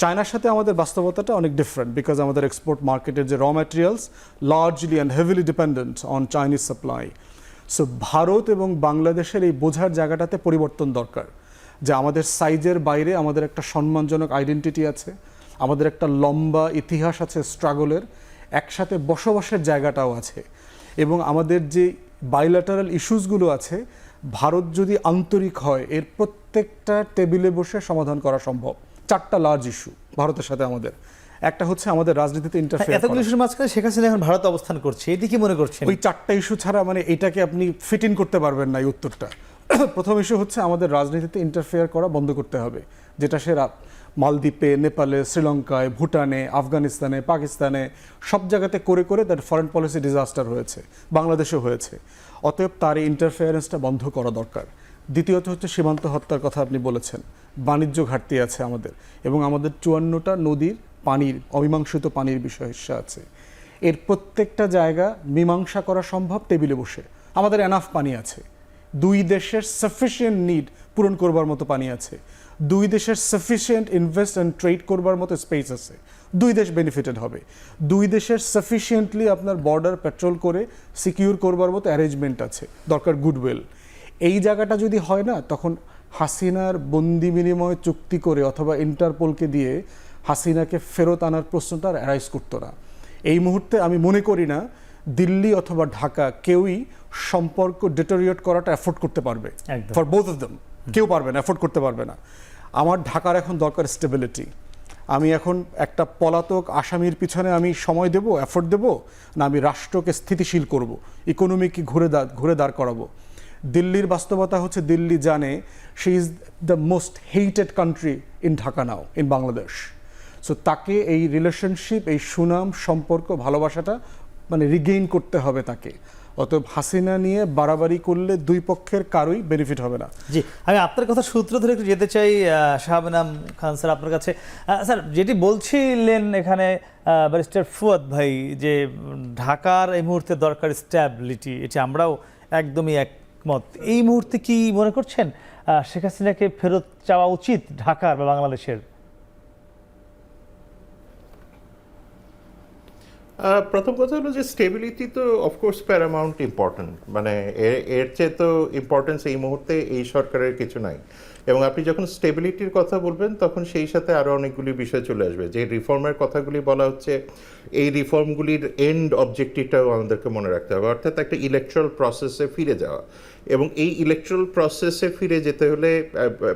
চায়নার সাথে আমাদের বাস্তবতাটা অনেক ডিফারেন্ট, বিকজ আমাদের এক্সপোর্ট মার্কেটের যে র materials largely and heavily dependent on Chinese supply. So Bharat এবং বাংলাদেশের এই বোঝার জায়গাটাতে পরিবর্তন দরকার যে আমাদের সাইজের বাইরে আমাদের একটা সম্মানজনক আইডেন্টিটি আছে, আমাদের একটা লম্বা ইতিহাস আছে স্ট্রাগলের, একসাথে বসবাসের জায়গাটাও আছে এবং আমাদের যে বাইল্যাটারাল ইস্যুসগুলো আছে, ভারত যদি আন্তরিক হয় এর প্রত্যেকটা টেবিলে বসে সমাধান করা সম্ভব। 4টা লার্জ ইস্যু ভারতের সাথে আমাদের। একটা হচ্ছে আমাদের রাজনীতিতে ইন্টারফেয়ার করা। এতগুলো ইস্যুর মাঝখানে শেখ হাসিনা এখন ভারতে অবস্থান করছে, এটি কি মনে করছেন? ওই 4টা ইস্যু ছাড়া মানে এটাকে আপনি ফিট ইন করতে পারবেন না এই উত্তরটা। প্রথম ইস্যু হচ্ছে আমাদের রাজনীতিতে ইন্টারফেয়ার করা বন্ধ করতে হবে, যেটা সে মালদ্বীপে, নেপালে, শ্রীলঙ্কায়, ভুটানে, আফগানিস্তানে, পাকিস্তানে সব জায়গাতে করে তার ফরেন পলিসি ডিজাস্টার হয়েছে, বাংলাদেশেও হয়েছে। অতএব তার এই ইন্টারফেয়ারেন্সটা বন্ধ করা দরকার। দ্বিতীয়ত হচ্ছে সীমান্ত হত্যার কথা আপনি বলেছেন। বাণিজ্য ঘাটতি আছে আমাদের এবং আমাদের 54টা নদীর পানির অমীমাংসিত পানির বিষয় আছে। এর প্রত্যেকটা জায়গা মীমাংসা করা সম্ভব টেবিলে বসে। আমাদের এনাফ পানি আছে, 2 দেশের সাফিসিয়েন্ট নিড পূরণ করবার মতো পানি আছে, 2 দেশের সাফিসিয়েন্ট ইনভেস্ট অ্যান্ড ট্রেড করবার মতো স্পেস আছে, 2 দেশ বেনিফিটেড হবে। 2 দেশের সাফিসিয়েন্টলি আপনার বর্ডার পেট্রোল করে সিকিউর করবার মতো অ্যারেঞ্জমেন্ট আছে, দরকার গুডউইল। এই জায়গাটা যদি হয় না, তখন হাসিনার বন্দি বিনিময় চুক্তি করে অথবা ইন্টারপোলকে দিয়ে হাসিনাকে ফেরত আনার প্রশ্নটা অ্যারাইজ করতো না। এই মুহূর্তে আমি মনে করি না দিল্লি অথবা ঢাকা কেউই সম্পর্ক ডিটোরিয়েট করাটা অ্যাফোর্ড করতে পারবে। ফর বোথ অফ দেম কেউ পারবে না, অ্যাফোর্ড করতে পারবে না। আমার ঢাকার এখন দরকার স্টেবিলিটি। আমি এখন একটা পলাতক আসামির পিছনে আমি সময় দেব, এফোর্ট দেব, না আমি রাষ্ট্রকে স্থিতিশীল করব, ইকোনমিকে ঘুরে দাঁড় করাবো। দিল্লির বাস্তবতা হচ্ছে দিল্লি জানে she is the most hated country in Dhaka now, in Bangladesh. So তাকে এই রিলেশনশিপ, এই সুনাম, সম্পর্ক, ভালোবাসাটা মানে রিগেইন করতে হবে তাকে। অতএব হাসিনা নিয়ে বাড়াবাড়ি করলে দুই পক্ষের কারোই বেনিফিট হবে না। জি, আমি আপনার কথা সূত্র ধরে একটু যেতে চাই শাহাব খান স্যার আপনার কাছে। স্যার, যেটি বলছিলেন এখানে ব্যারিস্টার ফুয়াদ ভাই, যে ঢাকার এই মুহূর্তে দরকার স্ট্যাবিলিটি, এটি আমরাও একদমই একমত। এই মুহূর্তে কি মনে করছেন শেখ হাসিনাকে ফেরত চাওয়া উচিত ঢাকার বা বাংলাদেশের? প্রথম কথা হলো যে স্টেবিলিটি তো অফকোর্স প্যারামাউন্ট ইম্পর্টেন্ট, মানে এর চেয়ে তো ইম্পর্টেন্স এই মুহূর্তে এই সরকারের কিছু নাই। এবং আপনি যখন স্টেবিলিটির কথা বলবেন তখন সেই সাথে আরও অনেকগুলি বিষয় চলে আসবে। যে রিফর্মের কথাগুলি বলা হচ্ছে, এই রিফর্মগুলির এন্ড অবজেক্টিভটাও আমাদেরকে মনে রাখতে হবে, অর্থাৎ একটা ইলেকট্রাল প্রসেসে ফিরে যাওয়া। এবং এই ইলেকট্রাল প্রসেসে ফিরে যেতে হলে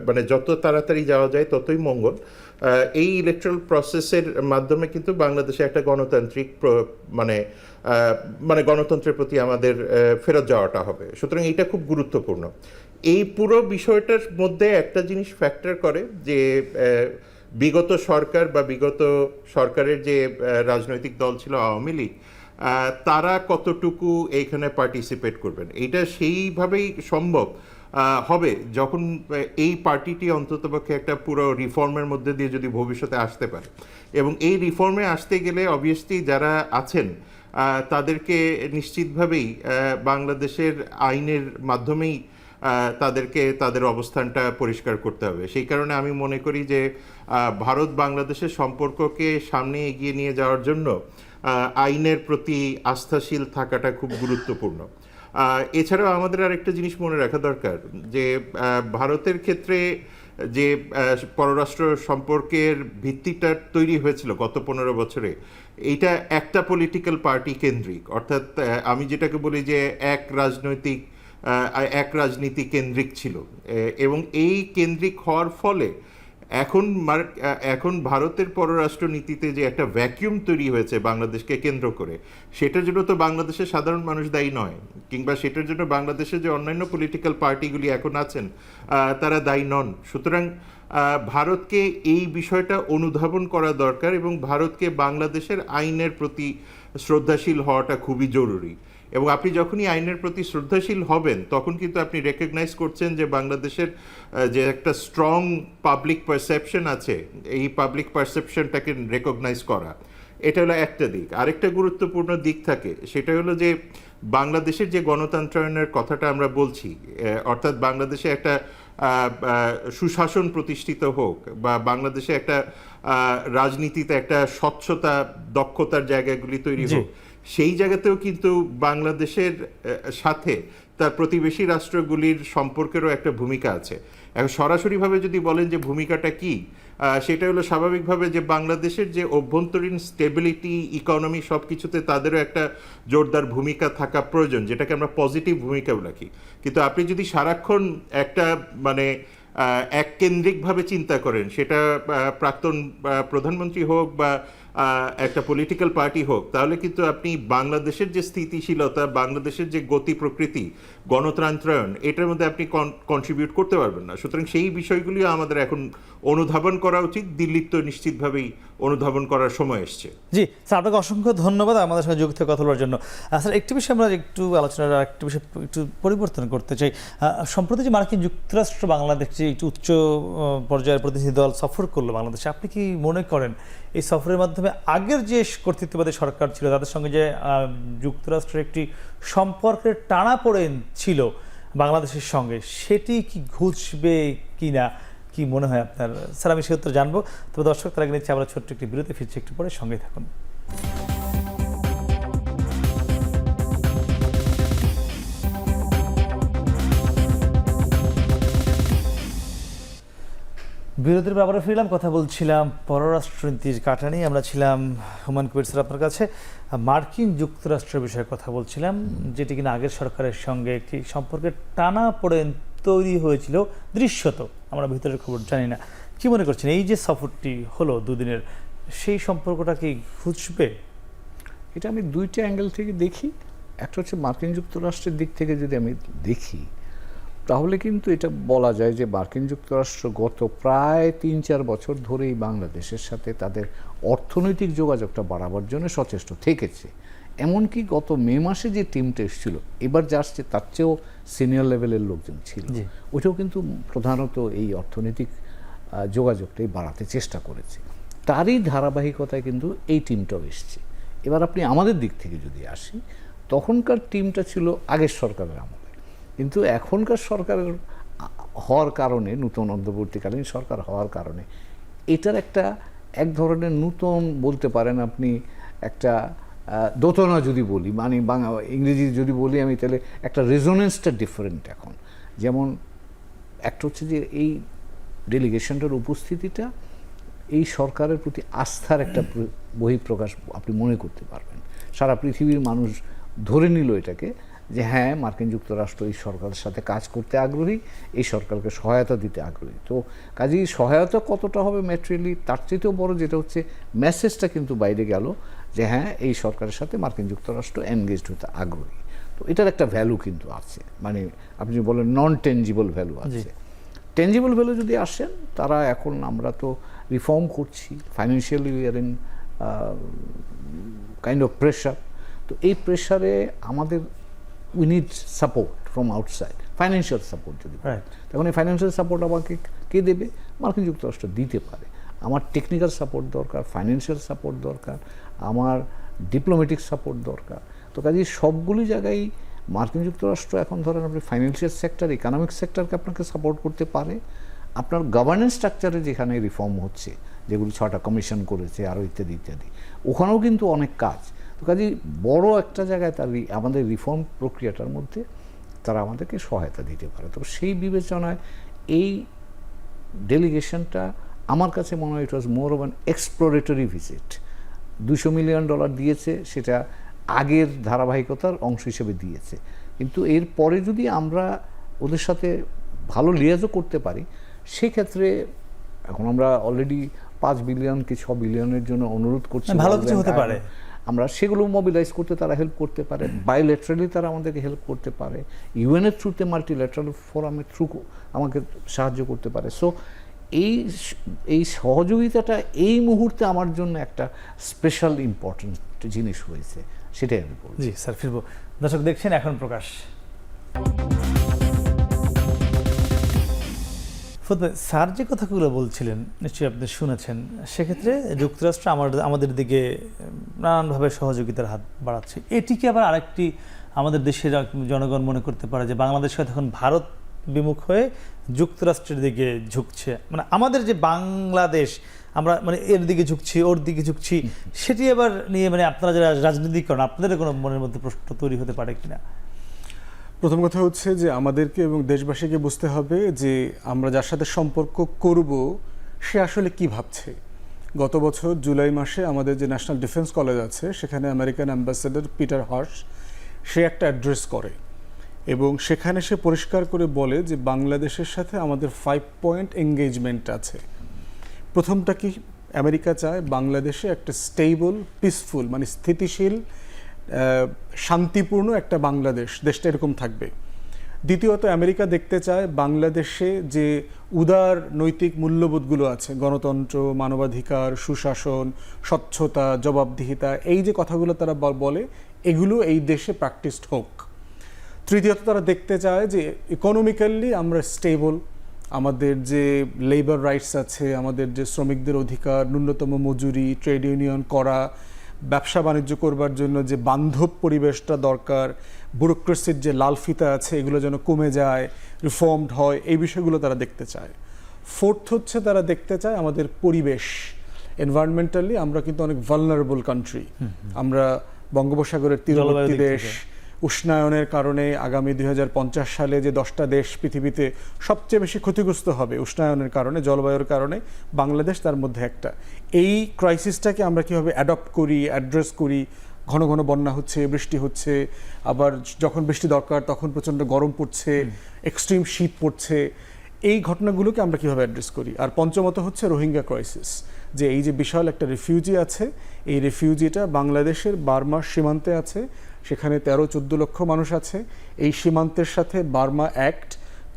মানে যত তাড়াতাড়ি যাওয়া যায় ততই মঙ্গল। এই ইলেকট্রাল প্রসেসের মাধ্যমে কিন্তু বাংলাদেশে একটা গণতান্ত্রিক মানে গণতন্ত্রের প্রতি আমাদের ফেরত যাওয়াটা হবে। সুতরাং এইটা খুব গুরুত্বপূর্ণ। এই পুরো বিষয়টার মধ্যে একটা জিনিস ফ্যাক্টর করে যে বিগত সরকার বা বিগত সরকারের যে রাজনৈতিক দল ছিল আওয়ামী লীগ, তারা কতটুকু এইখানে পার্টিসিপেট করবেন। এইটা সেইভাবেই সম্ভব হবে যখন এই পার্টিটি অন্ততপক্ষে একটা পুরো রিফর্মের মধ্যে দিয়ে যদি ভবিষ্যতে আসতে পারে। এবং এই রিফর্মে আসতে গেলে অবভিয়াসলি যারা আছেন তাদেরকে নিশ্চিতভাবেই বাংলাদেশের আইনের মাধ্যমেই তাদেরকে তাদের অবস্থানটা পরিষ্কার করতে হবে। সেই কারণে আমি মনে করি যে ভারত বাংলাদেশের সম্পর্ককে সামনে এগিয়ে নিয়ে যাওয়ার জন্য আইনের প্রতি আস্থাশীল থাকাটা খুব গুরুত্বপূর্ণ। এছাড়াও আমাদের আরেকটা জিনিস মনে রাখা দরকার যে ভারতের ক্ষেত্রে যে পররাষ্ট্র সম্পর্কের ভিত্তিটা তৈরি হয়েছিল গত 15 বছরে, এইটা একটা পলিটিক্যাল পার্টি কেন্দ্রিক, অর্থাৎ আমি যেটাকে বলি যে এক রাজনীতি কেন্দ্রিক ছিল। এবং এই কেন্দ্রিক হওয়ার ফলে এখন ভারতের পররাষ্ট্র নীতিতে যে একটা ভ্যাকিউম তৈরি হয়েছে বাংলাদেশকে কেন্দ্র করে, সেটার জন্য তো বাংলাদেশের সাধারণ মানুষ দায়ী নয়, কিংবা সেটার জন্য বাংলাদেশের যে অন্যান্য পলিটিক্যাল পার্টিগুলি এখন আছেন তারা দায়ী নন। সুতরাং ভারতকে এই বিষয়টা অনুধাবন করা দরকার এবং ভারতকে বাংলাদেশের আইনের প্রতি শ্রদ্ধাশীল হওয়াটা খুবই জরুরি। এবং আপনি যখনই আইনের প্রতি শ্রদ্ধাশীল হবেন তখন কিন্তু আপনি রেকগনাইজ করছেন যে বাংলাদেশের যে একটা স্ট্রং পাবলিক পারসেপশন আছে, এই পাবলিক পারসেপশনটাকে রেকগনাইজ করা, এটা হলো একটা দিক। আরেকটা গুরুত্বপূর্ণ দিক থাকে, সেটা হলো যে বাংলাদেশের যে গণতন্ত্রায়নের কথাটা আমরা বলছি, অর্থাৎ বাংলাদেশে একটা সুশাসন প্রতিষ্ঠিত হোক বা বাংলাদেশে একটা রাজনীতিতে একটা স্বচ্ছতা দক্ষতার জায়গাগুলি তৈরি হোক, সেই জায়গাতেও কিন্তু বাংলাদেশের সাথে তার প্রতিবেশী রাষ্ট্রগুলির সম্পর্কেরও একটা ভূমিকা আছে। এখন সরাসরিভাবে যদি বলেন যে ভূমিকাটা কি, সেটা হলো স্বাভাবিকভাবে যে বাংলাদেশের যে অভ্যন্তরীণ স্টেবিলিটি, ইকোনমি, সব কিছুতে তাদেরও একটা জোরদার ভূমিকা থাকা প্রয়োজন, যেটাকে আমরা পজিটিভ ভূমিকা রাখি। কিন্তু আপনি যদি সারাক্ষণ একটা এককেন্দ্রিকভাবে চিন্তা করেন, সেটা প্রাক্তন প্রধানমন্ত্রী হোক বা একটা পলিটিক্যাল পার্টি হোক, তাহলে কিন্তু আপনি বাংলাদেশের যে স্থিতিশীলতা, বাংলাদেশের যে গতি প্রকৃতি, গণতন্ত্রায়ন, এটার মধ্যে আপনি কন্ট্রিবিউট করতে পারবেন না। সুতরাং সেই বিষয়গুলিও আমাদের এখন অনুধাবন করা উচিত। দিল্লির তো নিশ্চিতভাবেই অনুধাবন করার সময় এসছে। জি স্যার, আপনাকে অসংখ্য ধন্যবাদ আমাদের সঙ্গে যুক্ত কথা বলার জন্য। স্যার, একটি বিষয় আমরা একটু আলোচনার একটু বিষয় একটু পরিবর্তন করতে চাই। সম্প্রতি যে মার্কিন যুক্তরাষ্ট্র বাংলাদেশে একটু উচ্চ পর্যায়ের প্রতিনিধি দল সফর করলো বাংলাদেশে, আপনি কি মনে করেন এই সফরের মাধ্যমে আগের যে কর্তৃত্ববাদী সরকার ছিল তাদের সঙ্গে যে যুক্তরাষ্ট্রের একটি সম্পর্কের টানাপোড়েন ছিল বাংলাদেশের সঙ্গে, সেটি কি ঘুচবে কি না, কি মনে হয় আপনার? স্যার, আমি সে উত্তর জানবো। তবে দর্শক, তার আগে নিচ্ছে আমরা ছোট্ট একটি বিরতি, ফিরছি একটু পরে, সঙ্গেই থাকুন। বিরতির ব্যাপারে ফিরলাম, কথা বলছিলাম পররাষ্ট্রনীতির কাটা নিয়ে। আমরা ছিলাম হুমায়ুন কবির স্যার আপনার কাছে, মার্কিন যুক্তরাষ্ট্রের বিষয়ে কথা বলছিলাম, যেটি কিনা আগের সরকারের সঙ্গে একটি সম্পর্কের টানাপোড়েন তৈরি হয়েছিল দৃশ্যত, আমরা ভিতরের খবর জানি না। কি মনে করছেন এই যে সফরটি হলো দুদিনের, সেই সম্পর্কটা কি ঘুচবে? এটা আমি দুইটা অ্যাঙ্গেল থেকে দেখি। একটা হচ্ছে মার্কিন যুক্তরাষ্ট্রের দিক থেকে যদি আমি দেখি, তাহলে কিন্তু এটা বলা যায় যে মার্কিন যুক্তরাষ্ট্র গত প্রায় 3-4 বছর ধরেই বাংলাদেশের সাথে তাদের অর্থনৈতিক যোগাযোগটা বাড়াবার জন্য সচেষ্ট থেকেছে। এমনকি গত মে মাসে যে টিমটা এসেছিল, এবার যা আসছে তার চেয়েও সিনিয়র লেভেলের লোকজন ছিল। ওইটাও কিন্তু প্রধানত এই অর্থনৈতিক যোগাযোগটাই বাড়াতে চেষ্টা করেছে। তারই ধারাবাহিকতায় কিন্তু এই টিমটাও এসছে। এবার আপনি আমাদের দিক থেকে যদি আসি, তখনকার টিমটা ছিল আগের সরকারের আমলে, কিন্তু এখনকার সরকারের হওয়ার কারণে, নূতন অন্তর্বর্তীকালীন সরকার হওয়ার কারণে এটার এক ধরনের নূতন বলতে পারেন আপনি, একটা দোতনা যদি বলি, মানে ইংরেজি যদি বলি আমি, তাহলে একটা রেজোনেন্সটা ডিফারেন্ট এখন। যেমন একটা হচ্ছে যে এই ডেলিগেশনটার উপস্থিতিটা এই সরকারের প্রতি আস্থার একটা বহিঃপ্রকাশ আপনি মনে করতে পারবেন। সারা পৃথিবীর মানুষ ধরে নিল এটাকে যে হ্যাঁ, মার্কিন যুক্তরাষ্ট্র এই সরকারের সাথে কাজ করতে আগ্রহী, এই সরকারকে সহায়তা দিতে আগ্রহী। তো কাজেই সহায়তা কতটা হবে ম্যাটেরিয়ালি, তার চেয়েও বড় যেটা হচ্ছে মেসেজটা কিন্তু বাইরে গেল যে হ্যাঁ, এই সরকারের সাথে মার্কিন যুক্তরাষ্ট্র এনগেজড হতে আগ্রহী। তো এটার একটা ভ্যালু কিন্তু আছে, মানে আপনি বলেন নন টেনজিবল ভ্যালু আছে। টেনজিবল ভ্যালু যদি আসেন, তারা এখন আমরা তো রিফর্ম করছি, financially we are in kind of pressure. তো এই প্রেশারে আমাদের we need support from outside, financial support যদি, তখন এই ফাইন্যান্সিয়াল সাপোর্ট আমাকে কে দেবে? মার্কিন যুক্তরাষ্ট্র দিতে পারে। আমার টেকনিক্যাল সাপোর্ট দরকার, ফাইন্যান্সিয়াল সাপোর্ট দরকার, আমার ডিপ্লোম্যাটিক সাপোর্ট দরকার। তো কাজেই সবগুলি জায়গায় মার্কিন যুক্তরাষ্ট্র এখন ধরেন আপনি ফাইন্যান্সিয়াল সেক্টর, ইকোনমিক সেক্টরকে আপনাকে সাপোর্ট করতে পারে। আপনার গভর্নেন্স স্ট্রাকচারে যেখানে রিফর্ম হচ্ছে, যেগুলি 6টা কমিশন করেছে আরও ইত্যাদি ইত্যাদি, ওখানেও কিন্তু অনেক কাজ। তো কাজেই বড় একটা জায়গায় তার আমাদের রিফর্ম প্রক্রিয়াটার মধ্যে তারা আমাদেরকে সহায়তা দিতে পারে। তো সেই বিবেচনায় এই ডেলিগেশনটা আমার কাছে মনে হয় it was more of an exploratory visit. $200 million দিয়েছে, সেটা আগের ধারাবাহিকতার অংশ হিসেবে দিয়েছে, কিন্তু এর পরে যদি আমরা ওদের সাথে ভালো লিয়াজও করতে পারি, সেক্ষেত্রে এখন আমরা অলরেডি 5 বিলিয়ন কি 6 বিলিয়নের জন্য অনুরোধ করছি, ভালো কিছু হতে পারে। আমরা সেগুলো মোবিলাইজ করতে তারা হেল্প করতে পারে, বায়োলেটারালি তারা আমাদেরকে হেল্প করতে পারে, ইউএনের থ্রুতে, মাল্টিল্যাটারাল ফোরামের থ্রু আমাকে সাহায্য করতে পারে। সো এই সহযোগিতাটা এই মুহূর্তে আমার জন্য একটা স্পেশাল ইম্পর্টেন্ট জিনিস হয়েছে, সেটাই আমি বলছি। জি স্যার, ফিরবো। দর্শক দেখছেন এখন প্রকাশ। স্যার যে কথাগুলো বলছিলেন নিশ্চয়ই আপনি শুনেছেন। সেক্ষেত্রে যুক্তরাষ্ট্র আমাদের দিকে নানানভাবে সহযোগিতার হাত বাড়াচ্ছে। এটিকে আবার আরেকটি আমাদের দেশের জনগণ মনে করতে পারে যে বাংলাদেশ এখন ভারত বিমুখ হয়ে যুক্তরাষ্ট্রের দিকে ঝুঁকছে, মানে আমাদের যে বাংলাদেশ আমরা মানে এর দিকে ঝুঁকছি, ওর দিকে ঝুঁকছি, সেটি আবার নিয়ে মানে আপনারা যারা রাজনীতি করেন, আপনাদের কোনো মনের মধ্যে প্রশ্ন তৈরি হতে পারে কিনা? প্রথম কথা হচ্ছে যে আমাদেরকে এবং দেশবাসীকে বুঝতে হবে যে আমরা যার সাথে সম্পর্ক করব সে আসলে কি ভাবছে। গত বছর জুলাই মাসে আমাদের যে ন্যাশনাল ডিফেন্স কলেজ আছে, সেখানে আমেরিকান অ্যাম্বাসেডর পিটার হার্শ সে একটা অ্যাড্রেস করে এবং সেখানে সে পরিষ্কার করে বলে যে বাংলাদেশের সাথে আমাদের 5 পয়েন্ট এঙ্গেজমেন্ট আছে। প্রথমটা কি, আমেরিকা চায় বাংলাদেশে একটা স্টেবল, পিসফুল, মানে স্থিতিশীল, শান্তিপূর্ণ একটা বাংলাদেশ, দেশটা এরকম থাকবে। দ্বিতীয়ত, আমেরিকা দেখতে চায় বাংলাদেশে যে উদার নৈতিক মূল্যবোধগুলো আছে, গণতন্ত্র, মানবাধিকার, সুশাসন, স্বচ্ছতা, জবাবদিহিতা, এই যে কথাগুলো তারা বলে, এগুলো এই দেশে প্র্যাকটিসড হোক। তৃতীয়ত, তারা দেখতে চায় যে ইকোনমিক্যালি আমরা স্টেবল, আমাদের যে লেবার রাইটস আছে, আমাদের যে শ্রমিকদের অধিকার, ন্যূনতম মজুরি, ট্রেড ইউনিয়ন করা, ব্যবসা বাণিজ্য করবার জন্য যে বান্ধব পরিবেশটা দরকার, ব্যুরোক্রেসির যে লালফিতা আছে এগুলো যেন কমে যায়, রিফর্মড হয়, এই বিষয়গুলো তারা দেখতে চায়। ফোর্থ হচ্ছে তারা দেখতে চায় আমাদের পরিবেশ, এনভায়রনমেন্টালি আমরা কিন্তু অনেক ভালনারেবল কান্ট্রি, আমরা বঙ্গোপসাগরের তীরবর্তী দেশ, উষ্ণায়নের কারণে আগামী 2050 সালে যে 10টা দেশ পৃথিবীতে সবচেয়ে বেশি ক্ষতিগ্রস্ত হবে উষ্ণায়নের কারণে, জলবায়ুর কারণে, বাংলাদেশ তার মধ্যে একটা। এই ক্রাইসিসটাকে আমরা কীভাবে অ্যাডপ্ট করি, অ্যাড্রেস করি, ঘন ঘন বন্যা হচ্ছে, বৃষ্টি হচ্ছে, আবার যখন বৃষ্টি দরকার তখন প্রচণ্ড গরম পড়ছে, এক্সট্রিম শীত পড়ছে, এই ঘটনাগুলোকে আমরা কীভাবে অ্যাড্রেস করি। আর পঞ্চমত হচ্ছে রোহিঙ্গা ক্রাইসিস, যে এই যে বিশাল একটা রিফিউজি আছে, এই রিফিউজিটা বাংলাদেশের বার্মার সীমান্তে আছে, সেখানে 13-14 লক্ষ মানুষ আছে। এই সীমান্তের সাথে বার্মা অ্যাক্ট,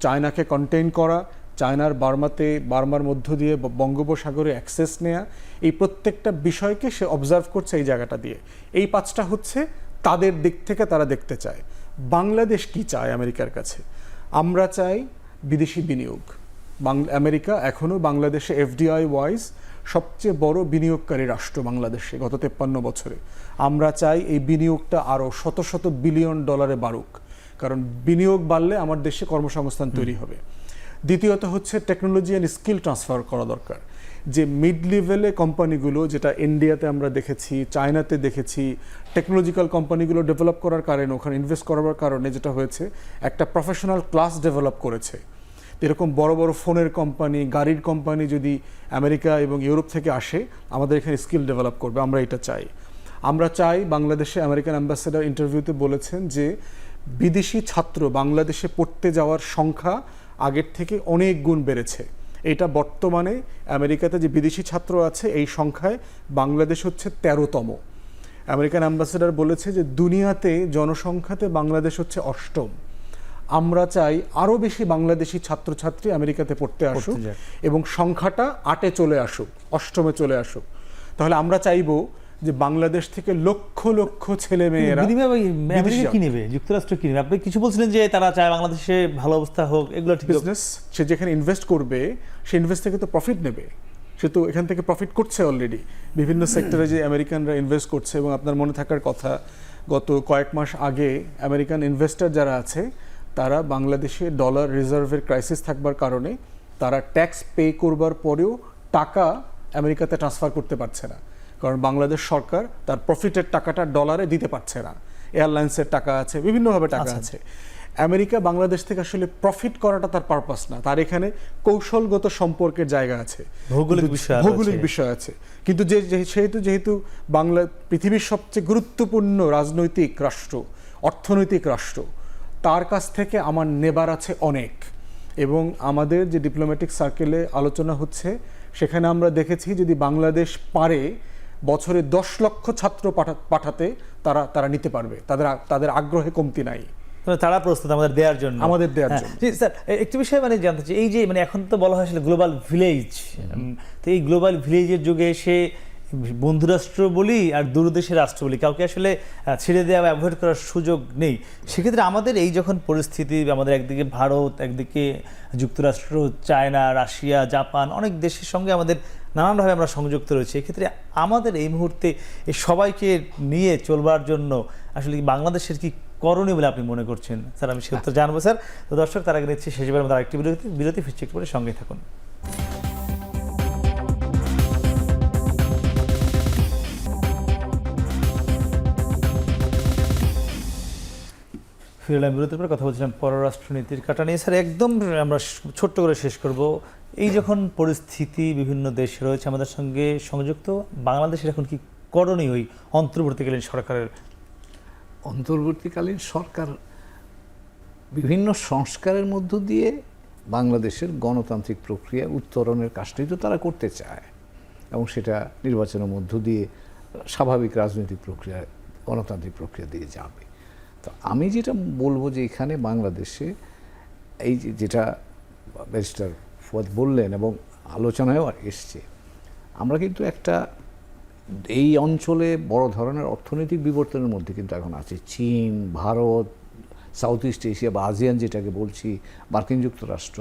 চায়নাকে কন্টেইন করা, চায়নার বার্মার মধ্য দিয়ে বঙ্গোপসাগরে অ্যাক্সেস নেয়া, এই প্রত্যেকটা বিষয়কে সে অবজার্ভ করছে এই জায়গাটা দিয়ে। এই 5টা হচ্ছে তাদের দিক থেকে তারা দেখতে চায়। বাংলাদেশ কি চায় আমেরিকার কাছে? আমরা চাই বিদেশি বিনিয়োগ। আমেরিকা এখনও বাংলাদেশে এফডিআই ওয়াইজ সবচেয়ে বড় বিনিয়োগকারী রাষ্ট্র বাংলাদেশে গত 53 বছরে। আমরা চাই এই বিনিয়োগটা আরও শত শত বিলিয়ন ডলারে বাড়ুক, কারণ বিনিয়োগ বাড়লে আমার দেশে কর্মসংস্থান তৈরি হবে। দ্বিতীয়ত হচ্ছে টেকনোলজি অ্যান্ড স্কিল ট্রান্সফার করা দরকার। যে মিড লেভেলে কোম্পানিগুলো, যেটা ইন্ডিয়াতে আমরা দেখেছি, চায়নাতে দেখেছি, টেকনোলজিক্যাল কোম্পানিগুলো ডেভেলপ করার কারণে, ওখানে ইনভেস্ট করার কারণে যেটা হয়েছে, একটা প্রফেশনাল ক্লাস ডেভেলপ করেছে। এরকম বড় বড় ফোনের কোম্পানি, গাড়ির কোম্পানি যদি আমেরিকা এবং ইউরোপ থেকে আসে, আমাদের এখানে স্কিল ডেভেলপ করবে। আমরা এটা চাই। আমরা চাই, বাংলাদেশে আমেরিকান অ্যাম্বাসেডর ইন্টারভিউতে বলেছেন যে বিদেশি ছাত্র বাংলাদেশে পড়তে যাওয়ার সংখ্যা আগের থেকে অনেক গুণ বেড়েছে। এটা বর্তমানে আমেরিকাতে যে বিদেশি ছাত্র আছে এই সংখ্যায় বাংলাদেশ হচ্ছে 13তম। আমেরিকান অ্যাম্বাসেডর বলেছে যে দুনিয়াতে জনসংখ্যাতে বাংলাদেশ হচ্ছে 8ম। আমরা চাই আরও বেশি বাংলাদেশি ছাত্রছাত্রী আমেরিকাতে পড়তে আসুক এবং সংখ্যাটা 8-এ চলে আসুক, 8মে চলে আসুক। তাহলে আমরা চাইবো যে বাংলাদেশ থেকে লক্ষ লক্ষ ছেলে মেয়েরা আমেরিকা কি নেবে, যুক্তরাষ্ট্র কি নেবে? আপনি কিছু বলছিলেন যে তারা চায় বাংলাদেশে ভালো অবস্থা হোক, এগুলো ঠিক। বিজনেস, সে যেখানে ইনভেস্ট করবে সে ইনভেস্ট থেকে তো প্রফিট নেবে। সে তো এখান থেকে প্রফিট করছে অলরেডি। বিভিন্ন সেক্টরে যে আমেরিকানরা ইনভেস্ট করছে, এবং আপনার মনে থাকার কথা গত কয়েক মাস আগে আমেরিকান ইনভেস্টর যারা আছে তারা বাংলাদেশে ডলার রিজার্ভের ক্রাইসিস থাকবার কারণে তারা ট্যাক্স পে করবার পরেও টাকা আমেরিকাতে ট্রান্সফার করতে পারছে না, কারণ বাংলাদেশ সরকার তার প্রফিটের টাকাটা ডলারে দিতে পারছে না। এয়ারলাইন্সের টাকা আছে, বিভিন্নভাবে টাকা আছে। আমেরিকা বাংলাদেশ থেকে আসলে প্রফিট করাটা তার পারপাস না, তার এখানে কৌশলগত সম্পর্কের জায়গা আছে, ভৌগোলিক বিষয় আছে। কিন্তু যেহেতু বাংলা পৃথিবীর সবচেয়ে গুরুত্বপূর্ণ রাজনৈতিক রাষ্ট্র, অর্থনৈতিক রাষ্ট্র, তার কাছ থেকে আমার নেবার আছে অনেক। এবং আমাদের যে ডিপ্লোম্যাটিক সার্কেলে আলোচনা হচ্ছে, সেখানে আমরা দেখেছি যদি বাংলাদেশ পারে বছরে 10 লক্ষ ছাত্র পাঠাতে, তারা নিতে পারবে। তাদের আগ্রহে কমতি নাই, তারা প্রস্তুত আমাদের দেওয়ার জন্য। জি স্যার, একটু বিষয় জানতে চাই, এই যে এখন তো বলা হয় আসলে গ্লোবাল ভিলেজ, তো এই গ্লোবাল ভিলেজের যুগে এসে বন্ধুরাষ্ট্র বলি আর দূরদেশের রাষ্ট্র বলি, কাউকে আসলে ছেড়ে দেওয়া বা অ্যাভয়েড করার সুযোগ নেই। সেক্ষেত্রে আমাদের এই যখন পরিস্থিতি, আমাদের একদিকে ভারত, একদিকে যুক্তরাষ্ট্র, চায়না, রাশিয়া, জাপান, অনেক দেশের সঙ্গে আমাদের নানানভাবে আমরা সংযুক্ত রয়েছে। এক্ষেত্রে আমাদের এই মুহূর্তে এই সবাইকে নিয়ে চলবার জন্য আসলে বাংলাদেশের কি করণীয় বলে আপনি মনে করছেন স্যার? আমি সে উত্তর জানবো স্যার। তো দর্শক, তার আগে নিচ্ছি শেষবার মধ্যে আরেকটি বিরতি ফিরছি, একটু পরে সঙ্গে থাকুন। ফিরলাম বিরতির পরে, কথা বলছিলাম পররাষ্ট্রনীতির কাটা নিয়ে। স্যার, একদম আমরা ছোট্ট করে শেষ করব। এই যখন পরিস্থিতি বিভিন্ন দেশ রয়েছে আমাদের সঙ্গে সংযুক্ত, বাংলাদেশের এখন কি করণীয় ওই অন্তর্বর্তীকালীন সরকারের? অন্তর্বর্তীকালীন সরকার বিভিন্ন সংস্কারের মধ্য দিয়ে বাংলাদেশের গণতান্ত্রিক প্রক্রিয়া উত্তরণের কাজটাই তো তারা করতে চায়, এবং সেটা নির্বাচনের মধ্য দিয়ে স্বাভাবিক রাজনৈতিক প্রক্রিয়া, গণতান্ত্রিক প্রক্রিয়া দিয়ে যাবে। তো আমি যেটা বলবো যে এখানে বাংলাদেশে এই যেটা ব্যারিস্টার ফুয়াদ বললেন এবং আলোচনায়ও এসছে, আমরা কিন্তু একটা এই অঞ্চলে বড় ধরনের অর্থনৈতিক বিবর্তনের মধ্যে কিন্তু এখন আছে। চীন, ভারত, সাউথ ইস্ট এশিয়া বা আসিয়ান যেটাকে বলছি, মার্কিন যুক্তরাষ্ট্র,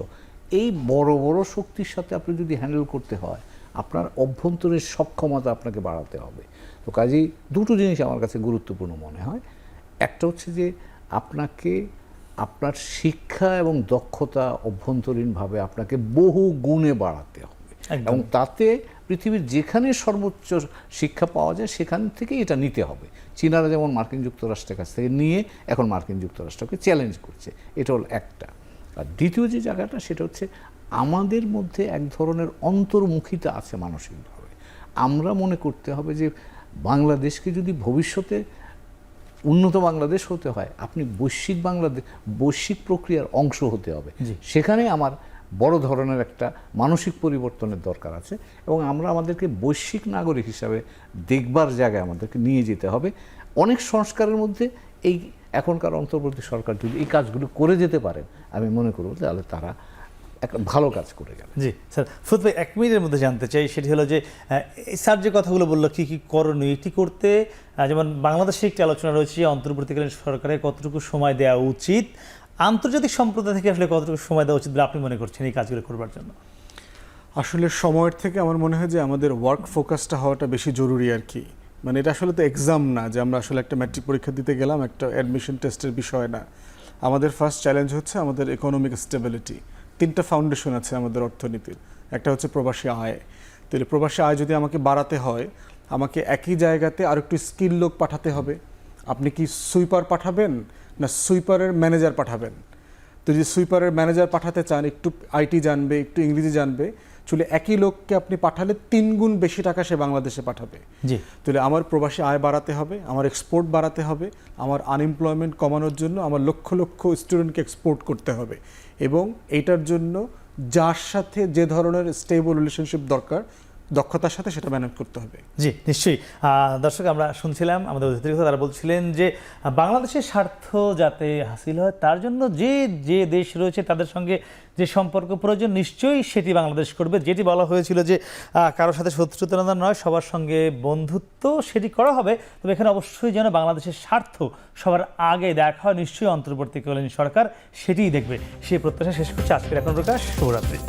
এই বড় বড় শক্তির সাথে আপনি যদি হ্যান্ডেল করতে হয়, আপনার অভ্যন্তরীণ সক্ষমতা আপনাকে বাড়াতে হবে। তো কাজেই দুটো জিনিস আমার কাছে গুরুত্বপূর্ণ মনে হয়। একটা হচ্ছে যে আপনাকে আপনার শিক্ষা এবং দক্ষতা অভ্যন্তরীণভাবে আপনাকে বহু গুণে বাড়াতে হবে, এবং তাতে পৃথিবীর যেখানে সর্বোচ্চ শিক্ষা পাওয়া যায় সেখান থেকেই এটা নিতে হবে। চীনারা যেমন মার্কিন যুক্তরাষ্ট্রের কাছ থেকে নিয়ে এখন মার্কিন যুক্তরাষ্ট্রকে চ্যালেঞ্জ করছে, এটা হলো একটা। আর দ্বিতীয় যে জায়গাটা, সেটা হচ্ছে আমাদের মধ্যে এক ধরনের অন্তর্মুখিতা আছে মানসিকভাবে। আমরা মনে করতে হবে যে বাংলাদেশকে যদি ভবিষ্যতে উন্নত বাংলাদেশ হতে হয়, আপনি বৈশ্বিক প্রক্রিয়ার অংশ হতে হবে। সেখানে আমার বড় ধরনের একটা মানসিক পরিবর্তনের দরকার আছে, এবং আমরা আমাদেরকে বৈশ্বিক নাগরিক হিসাবে দেখবার জায়গায় আমাদেরকে নিয়ে যেতে হবে। অনেক সংস্কারের মধ্যে এই এখনকার অন্তর্বর্তী সরকার যদি এই কাজগুলো করে যেতে পারেন, আমি মনে করব তাহলে তারা একটা ভালো কাজ করে গেলেন। জি স্যার, ফুদ ভাই 1 মিনিটের মধ্যে জানতে চাই, সেটি হলো যে স্যার যে কথাগুলো বললো কি কি করণীয় এটি করতে, যেমন বাংলাদেশে একটি আলোচনা রয়েছে যে অন্তর্বর্তীকালীন সরকারের কতটুকু সময় দেওয়া উচিত, আন্তর্জাতিক সম্প্রদায় থেকে আসলে কতটুকু সময় দেওয়া উচিত বলে আপনি মনে করছেন এই কাজগুলো করবার জন্য? আসলে সময়ের থেকে আমার মনে হয় যে আমাদের ওয়ার্ক ফোকাসটা হওয়াটা বেশি জরুরি আর কি। মানে এটা আসলে তো এক্সাম না যে আমরা আসলে একটা ম্যাট্রিক পরীক্ষা দিতে গেলাম, একটা অ্যাডমিশন টেস্টের বিষয় না। আমাদের ফার্স্ট চ্যালেঞ্জ হচ্ছে আমাদের ইকোনমিক স্টেবিলিটি। 3টা ফাউন্ডেশন আছে আমাদের অর্থনীতির। একটা হচ্ছে প্রবাসী আয়। তাহলে প্রবাসী আয় যদি আমাকে বাড়াতে হয়, আমাকে একই জায়গাতে আর একটু স্কিল লোক পাঠাতে হবে। আপনি কি সুইপার পাঠাবেন না সুইপারের ম্যানেজার পাঠাবেন? তো যদি সুইপারের ম্যানেজার পাঠাতে চান, একটু আইটি জানবে, একটু ইংরেজি জানবে, চলে একই লোককে আপনি পাঠালে 3 গুণ বেশি টাকা সে বাংলাদেশে পাঠাবে। জি, তাহলে আমার প্রবাসী আয় বাড়াতে হবে, আমার এক্সপোর্ট বাড়াতে হবে, আমার আনএমপ্লয়মেন্ট কমানোর জন্য আমার লক্ষ লক্ষ স্টুডেন্টকে এক্সপোর্ট করতে হবে, এবং এইটার জন্য যার সাথে যে ধরনের স্টেবল রিলেশনশিপ দরকার, দক্ষতার সাথে সেটা ম্যানেজ করতে হবে। জি নিশ্চয়ই। দর্শক, আমরা শুনছিলাম আমাদের অতিথির কথা, তারা বলছিলেন যে বাংলাদেশের স্বার্থ যাতে হাসিল হয় তার জন্য যে যে দেশ রয়েছে তাদের সঙ্গে যে সম্পর্ক প্রয়োজন নিশ্চয়ই সেটি বাংলাদেশ করবে। যেটি বলা হয়েছিল যে কারোর সাথে শত্রুতা নয়, সবার সঙ্গে বন্ধুত্ব, সেটি করা হবে। তবে এখানে অবশ্যই যেন বাংলাদেশের স্বার্থ সবার আগে দেখা হয়, নিশ্চয়ই অন্তর্বর্তীকালীন সরকার সেটিই দেখবে। সেই প্রত্যাশা শেষ করছে আজকের এখন প্রকাশ। শুভরাত্রি।